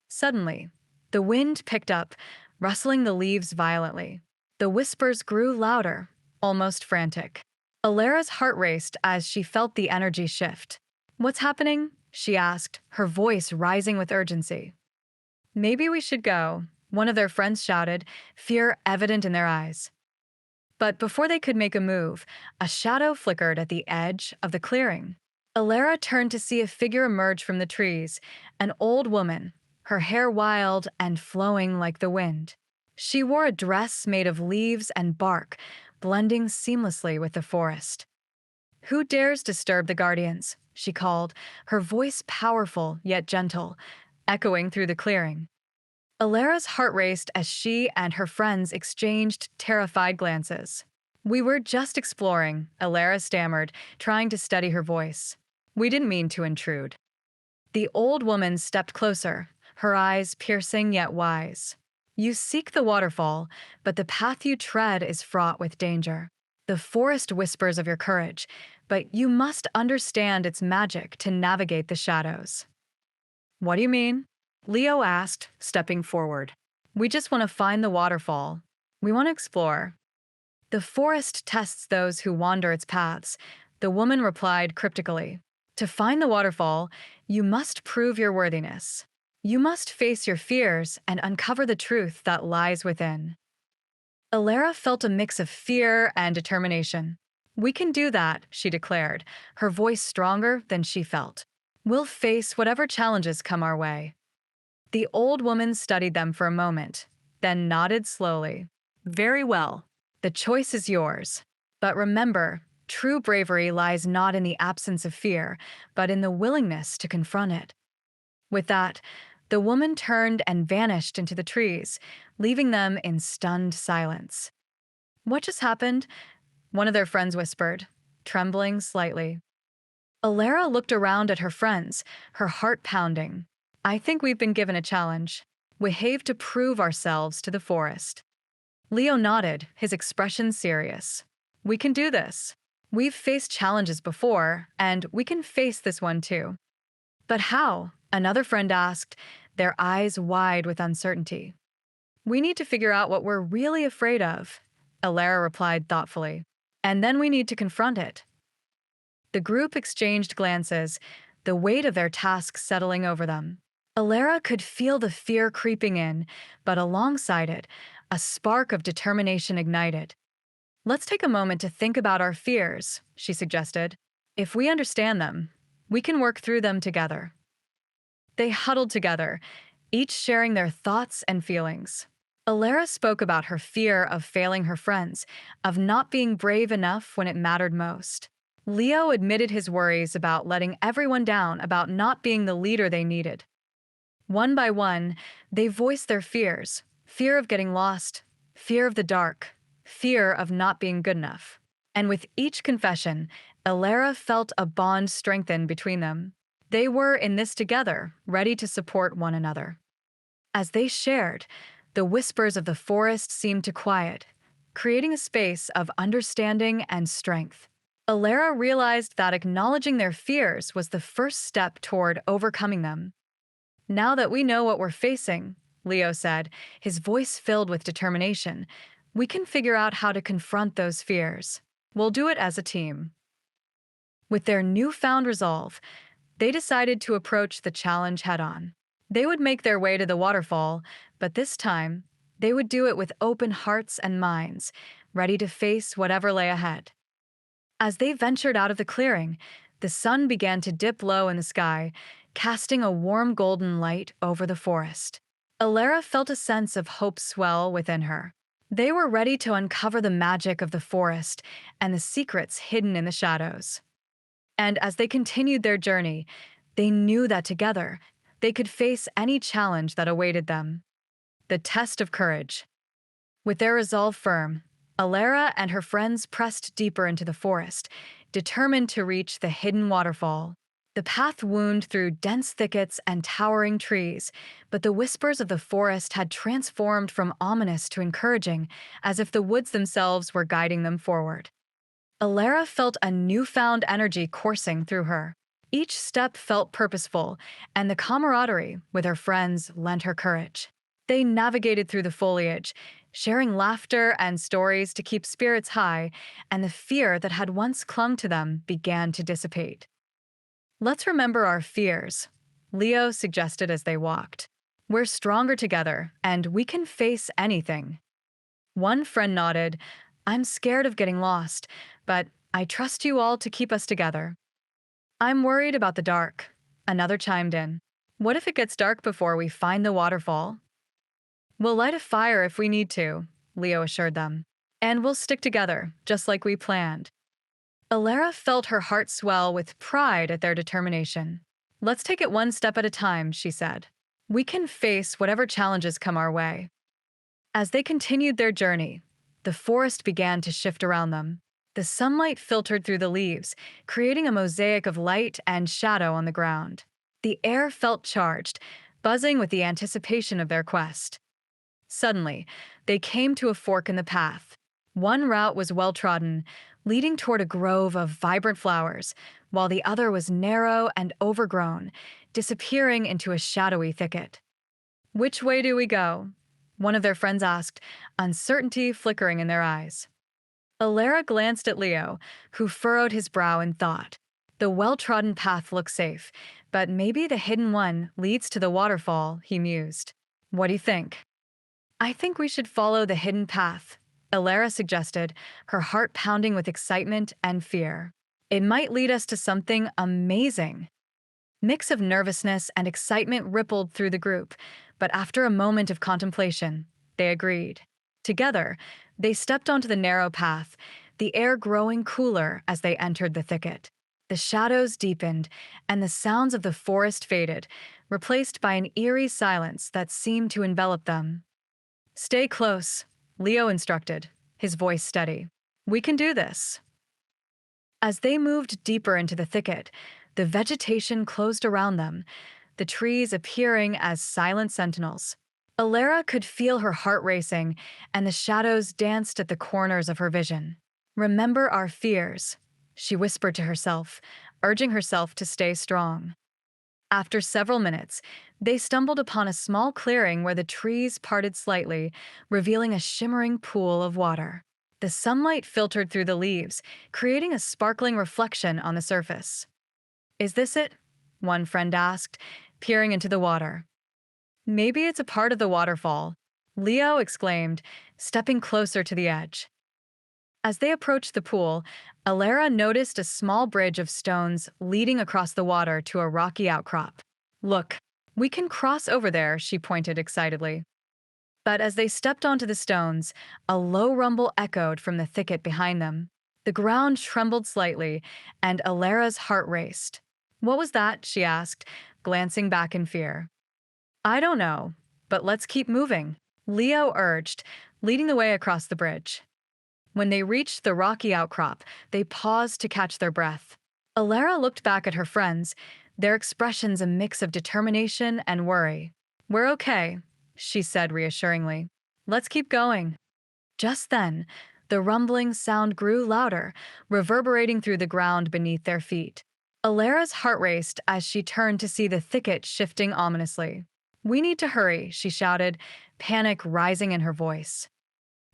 Suddenly, the wind picked up, rustling the leaves violently. The whispers grew louder, almost frantic. Alara's heart raced as she felt the energy shift. "What's happening?" she asked, her voice rising with urgency. "Maybe we should go," one of their friends shouted, fear evident in their eyes. But before they could make a move, a shadow flickered at the edge of the clearing. Elara turned to see a figure emerge from the trees, an old woman, her hair wild and flowing like the wind. She wore a dress made of leaves and bark, blending seamlessly with the forest. "Who dares disturb the guardians?" she called, her voice powerful yet gentle, echoing through the clearing. Alara's heart raced as she and her friends exchanged terrified glances. "We were just exploring," Elara stammered, trying to steady her voice. "We didn't mean to intrude." The old woman stepped closer, her eyes piercing yet wise. "You seek the waterfall, but the path you tread is fraught with danger. The forest whispers of your courage, but you must understand its magic to navigate the shadows." "What do you mean?" Leo asked, stepping forward. "We just want to find the waterfall. We want to explore." "The forest tests those who wander its paths," the woman replied cryptically. "To find the waterfall, you must prove your worthiness. You must face your fears and uncover the truth that lies within." Elara felt a mix of fear and determination. "We can do that," she declared, her voice stronger than she felt. "We'll face whatever challenges come our way." The old woman studied them for a moment, then nodded slowly. "Very well. The choice is yours. But remember, true bravery lies not in the absence of fear, but in the willingness to confront it." With that, the woman turned and vanished into the trees, leaving them in stunned silence. "What just happened?" one of their friends whispered, trembling slightly. Elara looked around at her friends, her heart pounding. "I think we've been given a challenge. We have to prove ourselves to the forest." Leo nodded, his expression serious. "We can do this. We've faced challenges before, and we can face this one too." "But how?" another friend asked, their eyes wide with uncertainty. "We need to figure out what we're really afraid of," Elara replied thoughtfully. "And then we need to confront it." The group exchanged glances, the weight of their task settling over them. Elara could feel the fear creeping in, but alongside it, a spark of determination ignited. "Let's take a moment to think about our fears," she suggested. "If we understand them, we can work through them together." They huddled together, each sharing their thoughts and feelings. Elara spoke about her fear of failing her friends, of not being brave enough when it mattered most. Leo admitted his worries about letting everyone down, about not being the leader they needed. One by one, they voiced their fears: fear of getting lost, fear of the dark, fear of not being good enough. And with each confession, Elara felt a bond strengthen between them. They were in this together, ready to support one another. As they shared, the whispers of the forest seemed to quiet, creating a space of understanding and strength. Elara realized that acknowledging their fears was the first step toward overcoming them. "Now that we know what we're facing," Leo said, his voice filled with determination, "we can figure out how to confront those fears. We'll do it as a team." With their newfound resolve, they decided to approach the challenge head-on. They would make their way to the waterfall, but this time, they would do it with open hearts and minds, ready to face whatever lay ahead. As they ventured out of the clearing, the sun began to dip low in the sky, casting a warm golden light over the forest. Elara felt a sense of hope swell within her. They were ready to uncover the magic of the forest and the secrets hidden in the shadows. And as they continued their journey, they knew that together, they could face any challenge that awaited them. The test of courage. With their resolve firm, Elara and her friends pressed deeper into the forest, determined to reach the hidden waterfall. The path wound through dense thickets and towering trees, but the whispers of the forest had transformed from ominous to encouraging, as if the woods themselves were guiding them forward. Elara felt a newfound energy coursing through her. Each step felt purposeful, and the camaraderie with her friends lent her courage. They navigated through the foliage, sharing laughter and stories to keep spirits high, and the fear that had once clung to them began to dissipate. "Let's remember our fears," Leo suggested as they walked. "We're stronger together, and we can face anything." One friend nodded, "I'm scared of getting lost, but I trust you all to keep us together." "I'm worried about the dark," another chimed in. "What if it gets dark before we find the waterfall?" "We'll light a fire if we need to," Leo assured them. "And we'll stick together, just like we planned." Elara felt her heart swell with pride at their determination. "Let's take it one step at a time," she said. "We can face whatever challenges come our way." As they continued their journey, the forest began to shift around them. The sunlight filtered through the leaves, creating a mosaic of light and shadow on the ground. The air felt charged, buzzing with the anticipation of their quest. Suddenly, they came to a fork in the path. One route was well-trodden, leading toward a grove of vibrant flowers, while the other was narrow and overgrown, disappearing into a shadowy thicket. "Which way do we go?" one of their friends asked, uncertainty flickering in their eyes. Elara glanced at Leo, who furrowed his brow in thought. The well-trodden path looked safe, but maybe the hidden one leads to the waterfall, he mused. "What do you think?" "I think we should follow the hidden path," Elara suggested, her heart pounding with excitement and fear. "It might lead us to something amazing." Mix of nervousness and excitement rippled through the group, but after a moment of contemplation, they agreed. Together, they stepped onto the narrow path, the air growing cooler as they entered the thicket. The shadows deepened, and the sounds of the forest faded, replaced by an eerie silence that seemed to envelop them. "Stay close," Leo instructed, his voice steady. "We can do this." As they moved deeper into the thicket, the vegetation closed around them, the trees appearing as silent sentinels. Elara could feel her heart racing, and the shadows danced at the corners of her vision. "Remember our fears," she whispered to herself, urging herself to stay strong. After several minutes, they stumbled upon a small clearing where the trees parted slightly, revealing a shimmering pool of water. The sunlight filtered through the leaves, creating a sparkling reflection on the surface. "Is this it?" one friend asked, peering into the water. "Maybe it's a part of the waterfall," Leo exclaimed, stepping closer to the edge. As they approached the pool, Elara noticed a small bridge of stones leading across the water to a rocky outcrop. "Look, we can cross over there," she pointed excitedly. But as they stepped onto the stones, a low rumble echoed from the thicket behind them. The ground trembled slightly, and Alara's heart raced. "What was that?" she asked, glancing back in fear. "I don't know, but let's keep moving," Leo urged, leading the way across the bridge. When they reached the rocky outcrop, they paused to catch their breath. Elara looked back at her friends, their expressions a mix of determination and worry. "We're okay," she said reassuringly. "Let's keep going." Just then, the rumbling sound grew louder, reverberating through the ground beneath their feet. Alara's heart raced as she turned to see the thicket shifting ominously. "We need to hurry," she shouted, panic rising in her voice.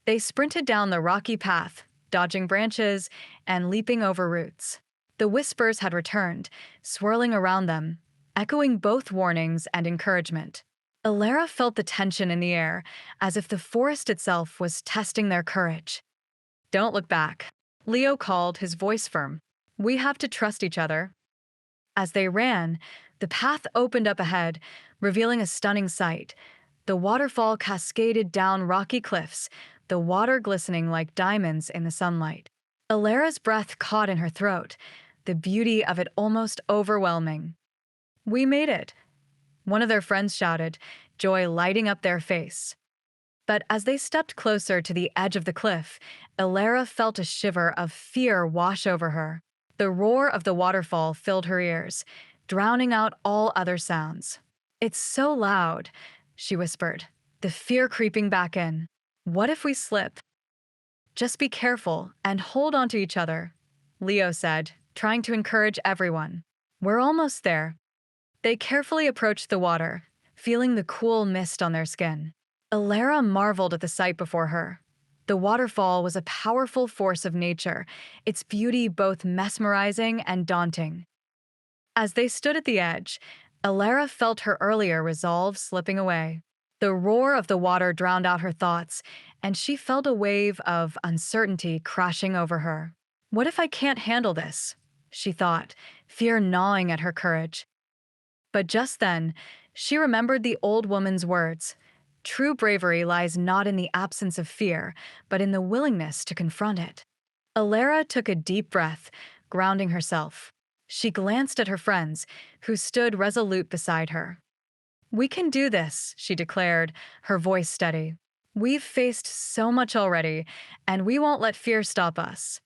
They sprinted down the rocky path, dodging branches and leaping over roots. The whispers had returned, swirling around them, echoing both warnings and encouragement. Elara felt the tension in the air, as if the forest itself was testing their courage. "Don't look back," Leo called, his voice firm. "We have to trust each other." As they ran, the path opened up ahead, revealing a stunning sight. The waterfall cascaded down rocky cliffs, the water glistening like diamonds in the sunlight. Alara's breath caught in her throat, the beauty of it almost overwhelming. "We made it," one of their friends shouted, joy lighting up their face. But as they stepped closer to the edge of the cliff, Elara felt a shiver of fear wash over her. The roar of the waterfall filled her ears, drowning out all other sounds. "It's so loud," she whispered, the fear creeping back in. "What if we slip?" "Just be careful and hold on to each other," Leo said, trying to encourage everyone. "We're almost there." They carefully approached the water, feeling the cool mist on their skin. Elara marveled at the sight before her. The waterfall was a powerful force of nature, its beauty both mesmerizing and daunting. As they stood at the edge, Elara felt her earlier resolve slipping away. The roar of the water drowned out her thoughts, and she felt a wave of uncertainty crashing over her. "What if I can't handle this?" she thought, fear gnawing at her courage. But just then, she remembered the old woman's words. True bravery lies not in the absence of fear, but in the willingness to confront it. Elara took a deep breath, grounding herself. She glanced at her friends, who stood resolute beside her. "We can do this," she declared, her voice steady. "We've faced so much already, and we won't let fear stop us."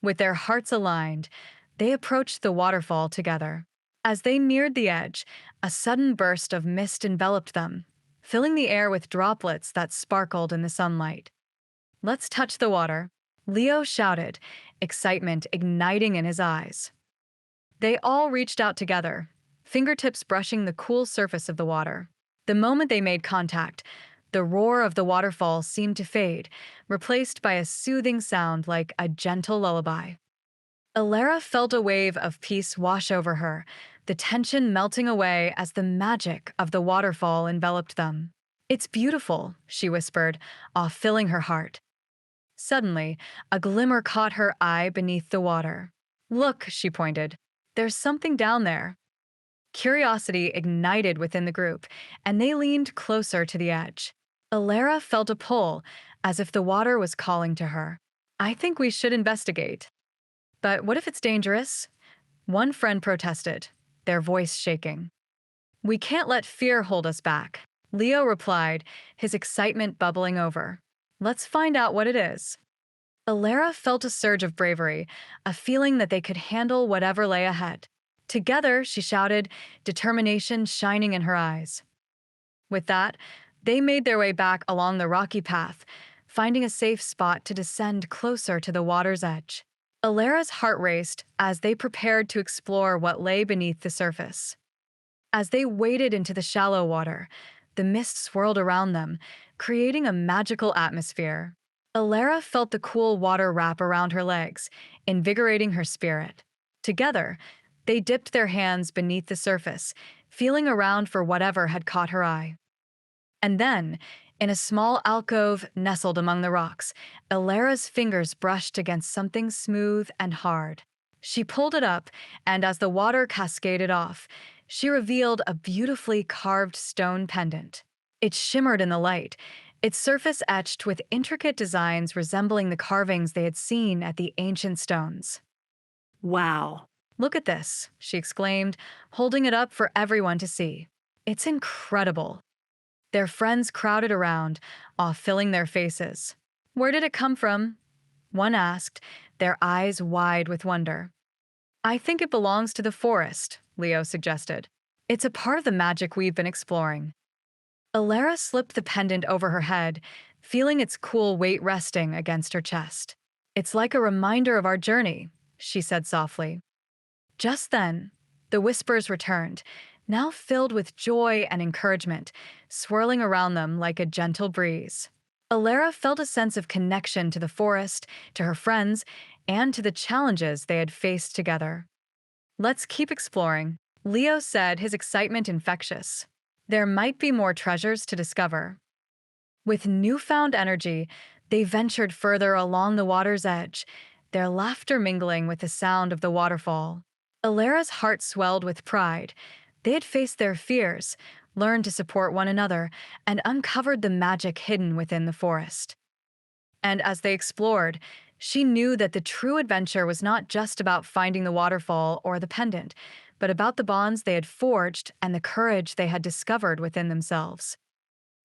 With their hearts aligned, they approached the waterfall together. As they neared the edge, a sudden burst of mist enveloped them, filling the air with droplets that sparkled in the sunlight. "Let's touch the water," Leo shouted, excitement igniting in his eyes. They all reached out together, fingertips brushing the cool surface of the water. The moment they made contact, the roar of the waterfall seemed to fade, replaced by a soothing sound like a gentle lullaby. Elara felt a wave of peace wash over her, the tension melting away as the magic of the waterfall enveloped them. "It's beautiful," she whispered, awe filling her heart. Suddenly, a glimmer caught her eye beneath the water. "Look," she pointed. "There's something down there." Curiosity ignited within the group, and they leaned closer to the edge. Elara felt a pull, as if the water was calling to her. "I think we should investigate." "But what if it's dangerous?" One friend protested, their voice shaking. "We can't let fear hold us back," Leo replied, his excitement bubbling over. "Let's find out what it is." Elara felt a surge of bravery, a feeling that they could handle whatever lay ahead. Together, she shouted, determination shining in her eyes. With that, they made their way back along the rocky path, finding a safe spot to descend closer to the water's edge. Alara's heart raced as they prepared to explore what lay beneath the surface. As they waded into the shallow water, the mist swirled around them, creating a magical atmosphere. Elara felt the cool water wrap around her legs, invigorating her spirit. Together, they dipped their hands beneath the surface, feeling around for whatever had caught her eye. And then, in a small alcove nestled among the rocks, Elara's fingers brushed against something smooth and hard. She pulled it up, and as the water cascaded off, she revealed a beautifully carved stone pendant. It shimmered in the light, its surface etched with intricate designs resembling the carvings they had seen at the ancient stones. Wow. "Look at this," she exclaimed, holding it up for everyone to see. "It's incredible." Their friends crowded around, awe filling their faces. "Where did it come from?" one asked, their eyes wide with wonder. "I think it belongs to the forest," Leo suggested. "It's a part of the magic we've been exploring." Elara slipped the pendant over her head, feeling its cool weight resting against her chest. "It's like a reminder of our journey," she said softly. Just then, the whispers returned, now filled with joy and encouragement, swirling around them like a gentle breeze. Elara felt a sense of connection to the forest, to her friends, and to the challenges they had faced together. "Let's keep exploring," Leo said, his excitement infectious. "There might be more treasures to discover." With newfound energy, they ventured further along the water's edge, their laughter mingling with the sound of the waterfall. Alara's heart swelled with pride. They had faced their fears, learned to support one another, and uncovered the magic hidden within the forest. And as they explored, she knew that the true adventure was not just about finding the waterfall or the pendant, but about the bonds they had forged and the courage they had discovered within themselves.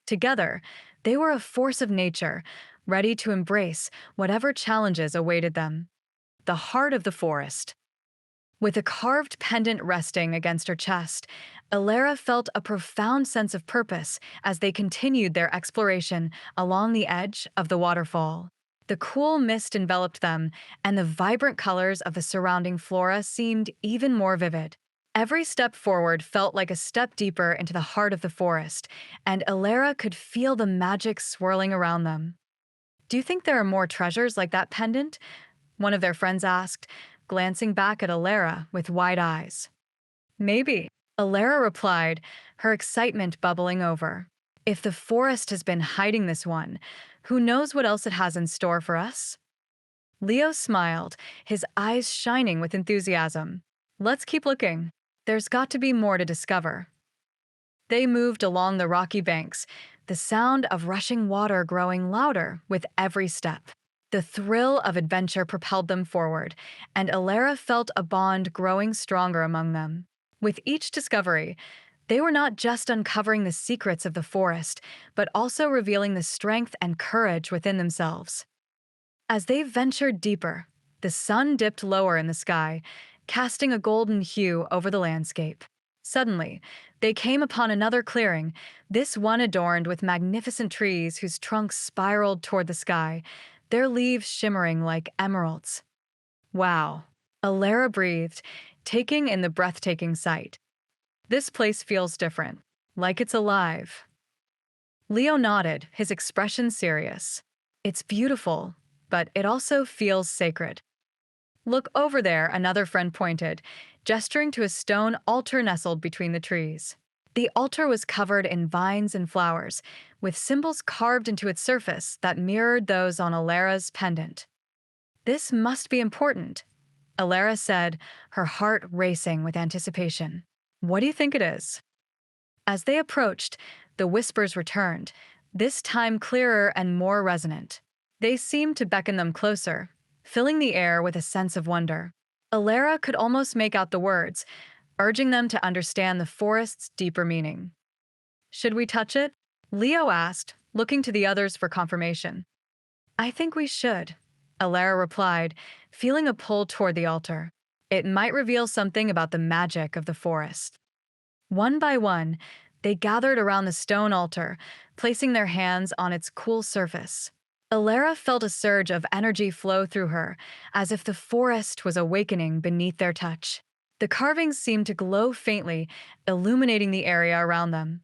Together, they were a force of nature, ready to embrace whatever challenges awaited them. The heart of the forest. With a carved pendant resting against her chest, Elara felt a profound sense of purpose as they continued their exploration along the edge of the waterfall. The cool mist enveloped them, and the vibrant colors of the surrounding flora seemed even more vivid. Every step forward felt like a step deeper into the heart of the forest, and Elara could feel the magic swirling around them. "Do you think there are more treasures like that pendant?" one of their friends asked, glancing back at Elara with wide eyes. "Maybe," Elara replied, her excitement bubbling over. "If the forest has been hiding this one, who knows what else it has in store for us?" Leo smiled, his eyes shining with enthusiasm. "Let's keep looking. There's got to be more to discover." They moved along the rocky banks, the sound of rushing water growing louder with every step. The thrill of adventure propelled them forward, and Elara felt a bond growing stronger among them. With each discovery, they were not just uncovering the secrets of the forest, but also revealing the strength and courage within themselves. As they ventured deeper, the sun dipped lower in the sky, casting a golden hue over the landscape. Suddenly, they came upon another clearing, this one adorned with magnificent trees whose trunks spiraled toward the sky, their leaves shimmering like emeralds. "Wow," Alara breathed, taking in the breathtaking sight. "This place feels different, like it's alive." Leo nodded, his expression serious. "It's beautiful, but it also feels sacred." "Look over there," another friend pointed, gesturing to a stone altar nestled between the trees. The altar was covered in vines and flowers, with symbols carved into its surface that mirrored those on Alara's pendant. "This must be important," Elara said, her heart racing with anticipation. "What do you think it is?" As they approached, the whispers returned, this time clearer and more resonant. They seemed to beckon them closer, filling the air with a sense of wonder. Elara could almost make out the words, urging them to understand the forest's deeper meaning. "Should we touch it?" Leo asked, looking to the others for confirmation. "I think we should," Elara replied, feeling a pull toward the altar. It might reveal something about the magic of the forest. One by one, they gathered around the stone altar, placing their hands on its cool surface. Elara felt a surge of energy flow through her, as if the forest was awakening beneath their touch. The carvings seemed to glow faintly, illuminating the area around them.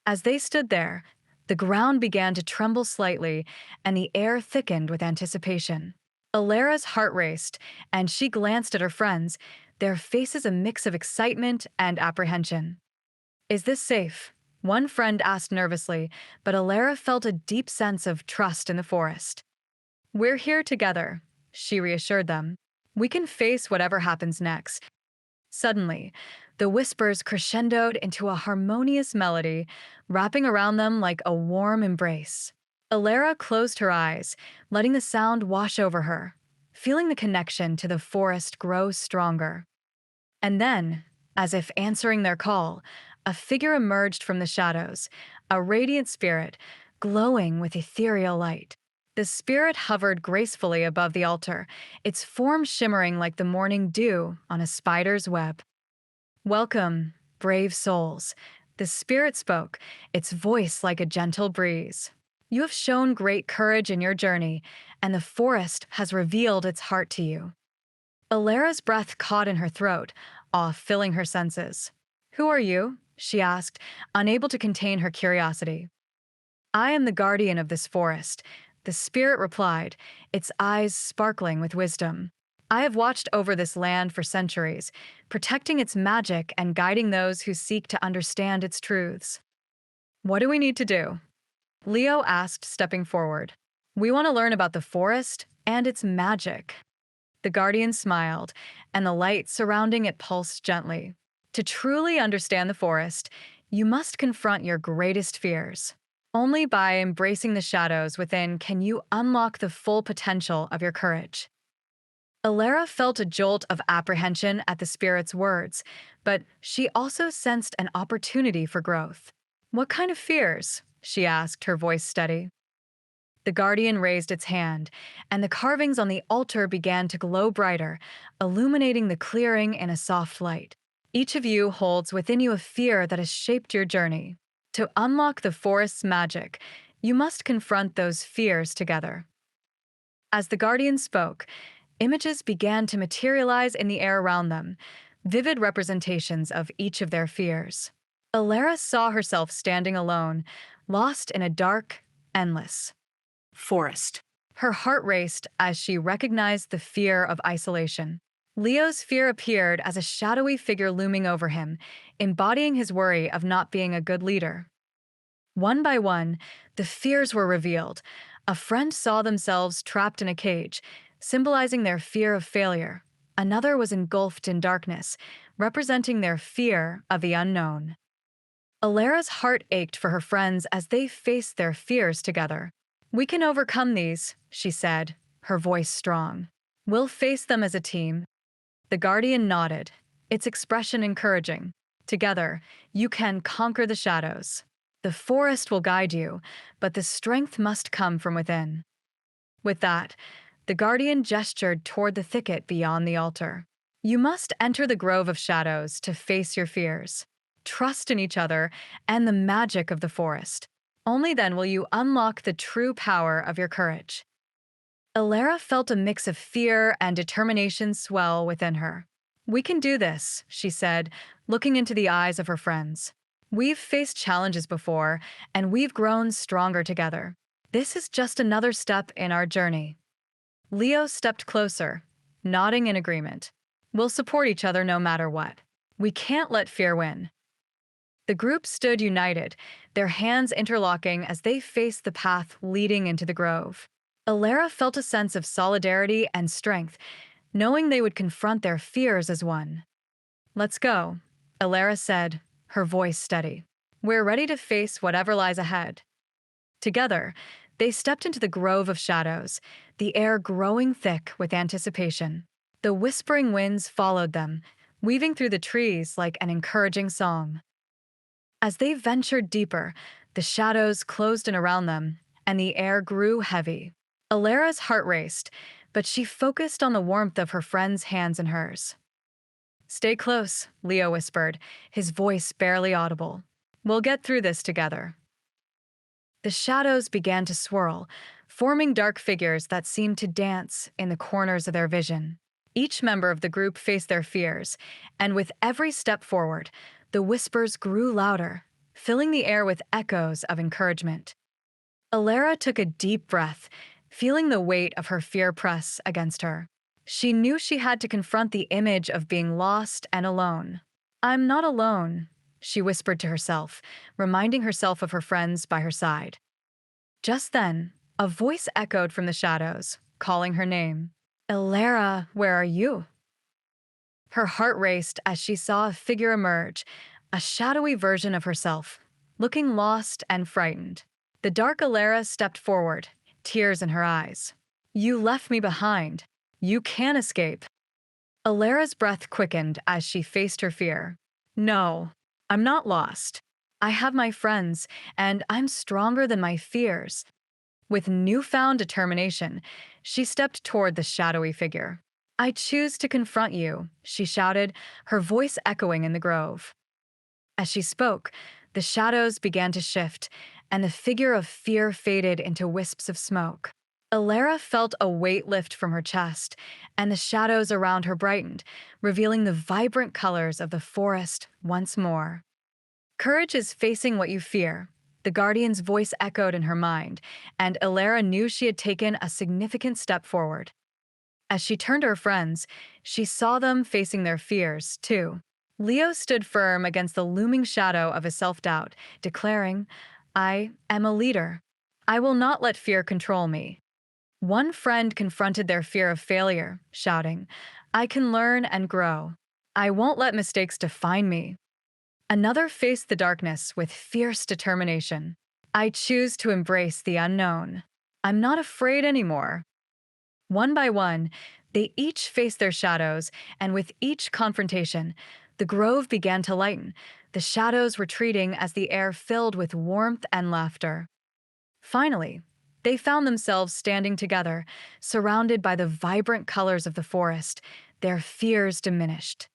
As they stood there, the ground began to tremble slightly, and the air thickened with anticipation. Alara's heart raced, and she glanced at her friends, their faces a mix of excitement and apprehension. "Is this safe?" one friend asked nervously, but Elara felt a deep sense of trust in the forest. "We're here together," she reassured them. "We can face whatever happens next." Suddenly, the whispers crescendoed into a harmonious melody, wrapping around them like a warm embrace. Elara closed her eyes, letting the sound wash over her, feeling the connection to the forest grow stronger. And then, as if answering their call, a figure emerged from the shadows, a radiant spirit, glowing with ethereal light. The spirit hovered gracefully above the altar, its form shimmering like the morning dew on a spider's web. "Welcome, brave souls," the spirit spoke, its voice like a gentle breeze. "You have shown great courage in your journey, and the forest has revealed its heart to you." Alara's breath caught in her throat, awe filling her senses. "Who are you?" she asked, unable to contain her curiosity. "I am the guardian of this forest," the spirit replied, its eyes sparkling with wisdom. "I have watched over this land for centuries, protecting its magic and guiding those who seek to understand its truths." "What do we need to do?" Leo asked, stepping forward. "We want to learn about the forest and its magic." The guardian smiled, and the light surrounding it pulsed gently. "To truly understand the forest, you must confront your greatest fears. Only by embracing the shadows within can you unlock the full potential of your courage." Elara felt a jolt of apprehension at the spirit's words, but she also sensed an opportunity for growth. "What kind of fears?" she asked, her voice steady. The guardian raised its hand, and the carvings on the altar began to glow brighter, illuminating the clearing in a soft light. Each of you holds within you a fear that has shaped your journey. To unlock the forest's magic, you must confront those fears together. As the guardian spoke, images began to materialize in the air around them, vivid representations of each of their fears. Elara saw herself standing alone, lost in a dark, endless forest. Her heart raced as she recognized the fear of isolation. Leo's fear appeared as a shadowy figure looming over him, embodying his worry of not being a good leader. One by one, the fears were revealed. A friend saw themselves trapped in a cage, symbolizing their fear of failure. Another was engulfed in darkness, representing their fear of the unknown. Alara's heart ached for her friends as they faced their fears together. "We can overcome these," she said, her voice strong. "We'll face them as a team." The guardian nodded, its expression encouraging. "Together, you can conquer the shadows. The forest will guide you, but the strength must come from within." With that, the guardian gestured toward the thicket beyond the altar. "You must enter the grove of shadows to face your fears. Trust in each other and the magic of the forest. Only then will you unlock the true power of your courage." Elara felt a mix of fear and determination swell within her. "We can do this," she said, looking into the eyes of her friends. "We've faced challenges before, and we've grown stronger together. This is just another step in our journey." Leo stepped closer, nodding in agreement. "We'll support each other no matter what. We can't let fear win." The group stood united, their hands interlocking as they faced the path leading into the grove. Elara felt a sense of solidarity and strength, knowing they would confront their fears as one. "Let's go," Elara said, her voice steady. "We're ready to face whatever lies ahead." Together, they stepped into the grove of shadows, the air growing thick with anticipation. The whispering winds followed them, weaving through the trees like an encouraging song. As they ventured deeper, the shadows closed in around them, and the air grew heavy. Alara's heart raced, but she focused on the warmth of her friend's hands in hers. "Stay close," Leo whispered, his voice barely audible. "We'll get through this together." The shadows began to swirl, forming dark figures that seemed to dance in the corners of their vision. Each member of the group faced their fears, and with every step forward, the whispers grew louder, filling the air with echoes of encouragement. Elara took a deep breath, feeling the weight of her fear press against her. She knew she had to confront the image of being lost and alone. "I'm not alone," she whispered to herself, reminding herself of her friends by her side. Just then, a voice echoed from the shadows, calling her name. "Elara, where are you?" Her heart raced as she saw a figure emerge, a shadowy version of herself, looking lost and frightened. The dark Elara stepped forward, tears in her eyes. "You left me behind. You can't escape." Alara's breath quickened as she faced her fear. "No, I'm not lost. I have my friends, and I'm stronger than my fears." With newfound determination, she stepped toward the shadowy figure. "I choose to confront you," she shouted, her voice echoing in the grove. As she spoke, the shadows began to shift, and the figure of fear faded into wisps of smoke. Elara felt a weight lift from her chest, and the shadows around her brightened, revealing the vibrant colors of the forest once more. "Courage is facing what you fear," the guardian's voice echoed in her mind, and Elara knew she had taken a significant step forward. As she turned to her friends, she saw them facing their fears, too. Leo stood firm against the looming shadow of his self-doubt, declaring, "I am a leader. I will not let fear control me." One friend confronted their fear of failure, shouting, "I can learn and grow. I won't let mistakes define me." Another faced the darkness with fierce determination. "I choose to embrace the unknown. I'm not afraid anymore." One by one, they each faced their shadows, and with each confrontation, the grove began to lighten, the shadows retreating as the air filled with warmth and laughter. Finally, They found themselves standing together, surrounded by the vibrant colors of the forest, their fears diminished.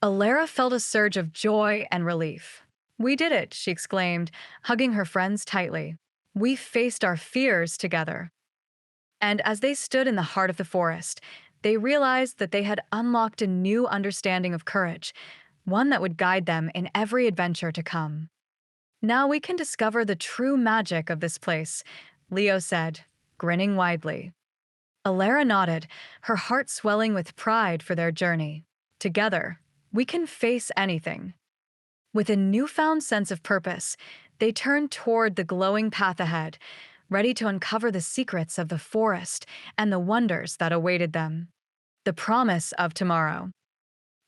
Elara felt a surge of joy and relief. "We did it," she exclaimed, hugging her friends tightly. "We faced our fears together." And as they stood in the heart of the forest, they realized that they had unlocked a new understanding of courage, one that would guide them in every adventure to come. "Now we can discover the true magic of this place," Leo said, grinning widely. Elara nodded, her heart swelling with pride for their journey. "Together, we can face anything." With a newfound sense of purpose, they turned toward the glowing path ahead, ready to uncover the secrets of the forest and the wonders that awaited them. The promise of tomorrow.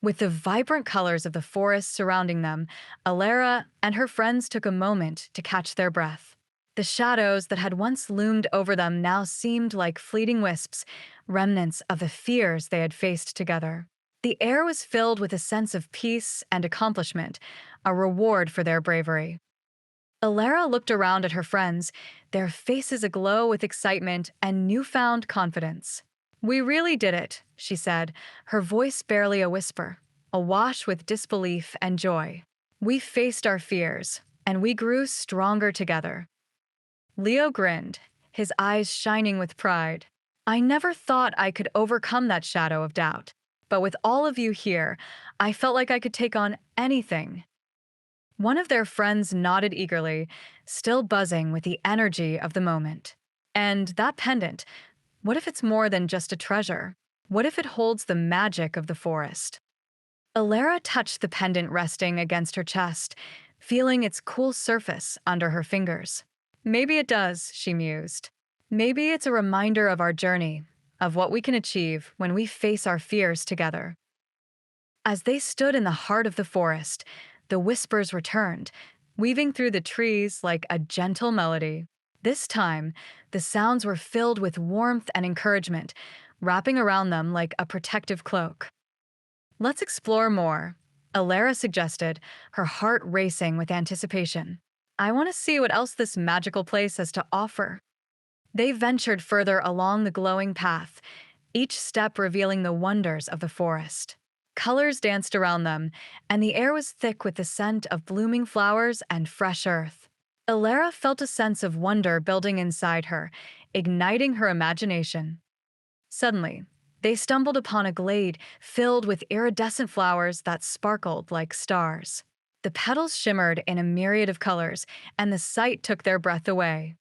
With the vibrant colors of the forest surrounding them, Elara and her friends took a moment to catch their breath. The shadows that had once loomed over them now seemed like fleeting wisps, remnants of the fears they had faced together. The air was filled with a sense of peace and accomplishment, a reward for their bravery. Elara looked around at her friends, their faces aglow with excitement and newfound confidence. "We really did it," she said, her voice barely a whisper, awash with disbelief and joy. "We faced our fears, and we grew stronger together." Leo grinned, his eyes shining with pride. "I never thought I could overcome that shadow of doubt, but with all of you here, I felt like I could take on anything." One of their friends nodded eagerly, still buzzing with the energy of the moment. "And that pendant, what if it's more than just a treasure? What if it holds the magic of the forest?" Elara touched the pendant resting against her chest, feeling its cool surface under her fingers. "Maybe it does," she mused. "Maybe it's a reminder of our journey, of what we can achieve when we face our fears together." As they stood in the heart of the forest, the whispers returned, weaving through the trees like a gentle melody. This time, the sounds were filled with warmth and encouragement, wrapping around them like a protective cloak. "Let's explore more," Elara suggested, her heart racing with anticipation. "I want to see what else this magical place has to offer." They ventured further along the glowing path, each step revealing the wonders of the forest. Colors danced around them, and the air was thick with the scent of blooming flowers and fresh earth. Elara felt a sense of wonder building inside her, igniting her imagination. Suddenly, they stumbled upon a glade filled with iridescent flowers that sparkled like stars. The petals shimmered in a myriad of colors, and the sight took their breath away.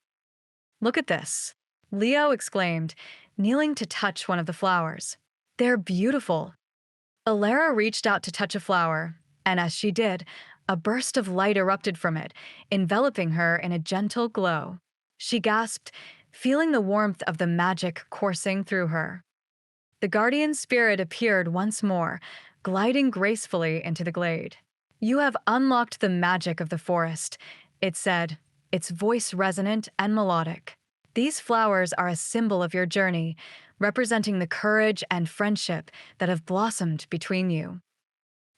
"Look at this," Leo exclaimed, kneeling to touch one of the flowers. "They're beautiful." Elara reached out to touch a flower, and as she did, a burst of light erupted from it, enveloping her in a gentle glow. She gasped, feeling the warmth of the magic coursing through her. The guardian spirit appeared once more, gliding gracefully into the glade. "You have unlocked the magic of the forest," it said, its voice resonant and melodic. "These flowers are a symbol of your journey, representing the courage and friendship that have blossomed between you."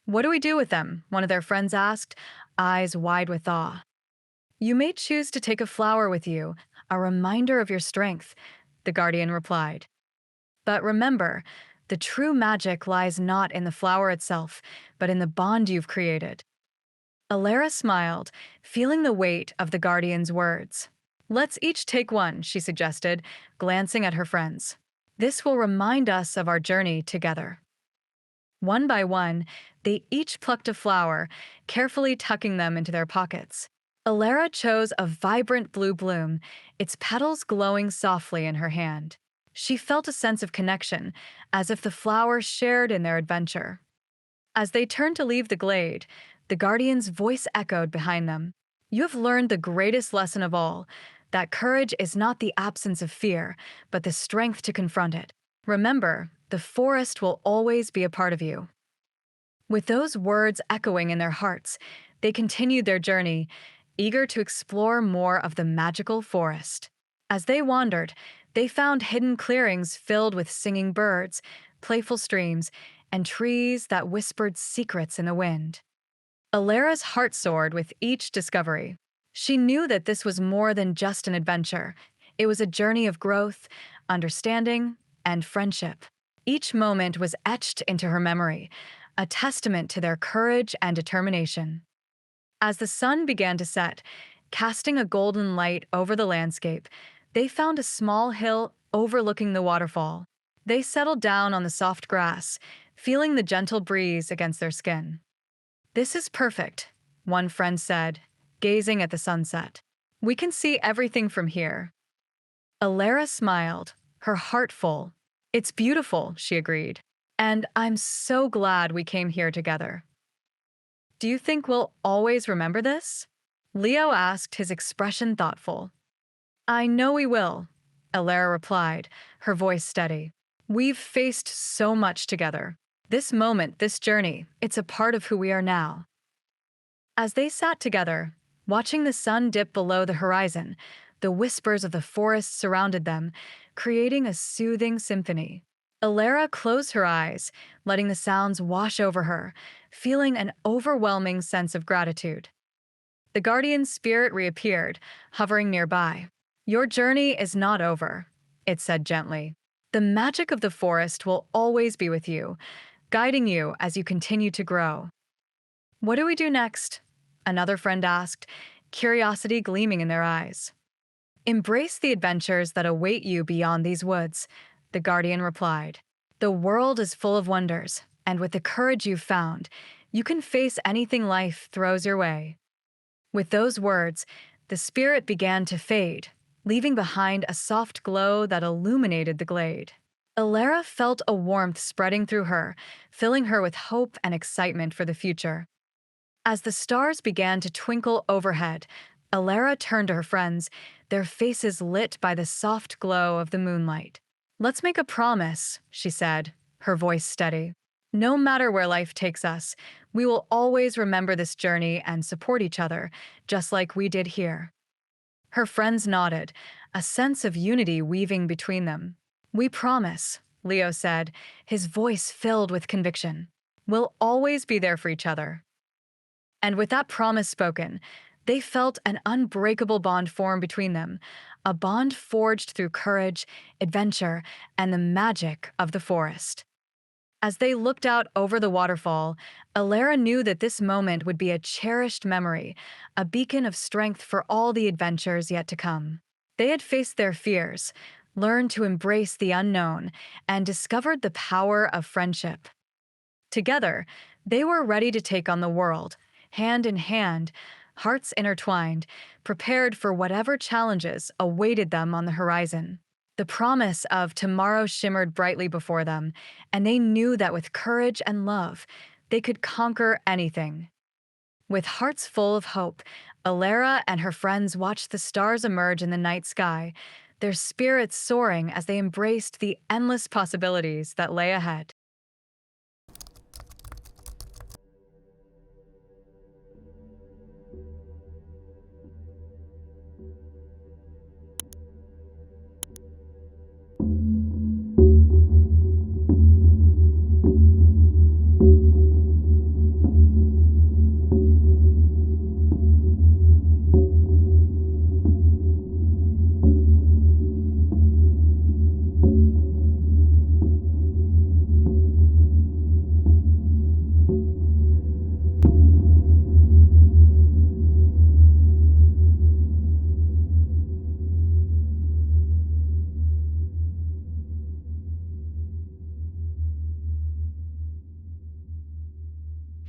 "What do we do with them?" one of their friends asked, eyes wide with awe. "You may choose to take a flower with you, a reminder of your strength," the guardian replied. "But remember, the true magic lies not in the flower itself, but in the bond you've created." Elara smiled, feeling the weight of the guardian's words. "Let's each take one," she suggested, glancing at her friends. "This will remind us of our journey together." One by one, they each plucked a flower, carefully tucking them into their pockets. Elara chose a vibrant blue bloom, its petals glowing softly in her hand. She felt a sense of connection, as if the flower shared in their adventure. As they turned to leave the glade, the guardian's voice echoed behind them. "You have learned the greatest lesson of all, that courage is not the absence of fear, but the strength to confront it. Remember, the forest will always be a part of you." With those words echoing in their hearts, they continued their journey, eager to explore more of the magical forest. As they wandered, they found hidden clearings filled with singing birds, playful streams, and trees that whispered secrets in the wind. Alara's heart soared with each discovery. She knew that this was more than just an adventure. It was a journey of growth, understanding, and friendship. Each moment was etched into her memory, a testament to their courage and determination. As the sun began to set, casting a golden light over the landscape, they found a small hill overlooking the waterfall. They settled down on the soft grass, feeling the gentle breeze against their skin. "This is perfect," one friend said, gazing at the sunset. "We can see everything from here." Elara smiled, her heart full. "It's beautiful," she agreed. "And I'm so glad we came here together." "Do you think we'll always remember this?" Leo asked, his expression thoughtful. "I know we will," Elara replied, her voice steady. "We've faced so much together. This moment, this journey, it's a part of who we are now." As they sat together, watching the sun dip below the horizon, the whispers of the forest surrounded them, creating a soothing symphony. Elara closed her eyes, letting the sounds wash over her, feeling an overwhelming sense of gratitude. The guardian spirit reappeared, hovering nearby. "Your journey is not over," it said gently. "The magic of the forest will always be with you, guiding you as you continue to grow." "What do we do next?" another friend asked, curiosity gleaming in their eyes. "Embrace the adventures that await you beyond these woods," the guardian replied. "The world is full of wonders, and with the courage you've found, you can face anything life throws your way." With those words, the spirit began to fade, leaving behind a soft glow that illuminated the glade. Elara felt a warmth spreading through her, filling her with hope and excitement for the future. As the stars began to twinkle overhead, Elara turned to her friends, their faces lit by the soft glow of the moonlight. "Let's make a promise," she said, her voice steady. "No matter where life takes us, we will always remember this journey and support each other, just like we did here." Her friends nodded, a sense of unity weaving between them. "We promise," Leo said, his voice filled with conviction. "We'll always be there for each other." And with that promise spoken, they felt an unbreakable bond form between them, a bond forged through courage, adventure, and the magic of the forest. As they looked out over the waterfall, Elara knew that this moment would be a cherished memory, a beacon of strength for all the adventures yet to come. They had faced their fears, learned to embrace the unknown, and discovered the power of friendship. Together, they were ready to take on the world, hand in hand, hearts intertwined, prepared for whatever challenges awaited them on the horizon. The promise of tomorrow shimmered brightly before them, and they knew that with courage and love, they could conquer anything. With hearts full of hope, Elara and her friends watched the stars emerge in the night sky, their spirits soaring as they embraced the endless possibilities that lay ahead.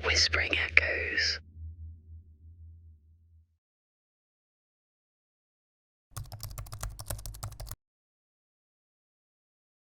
Whispering echoes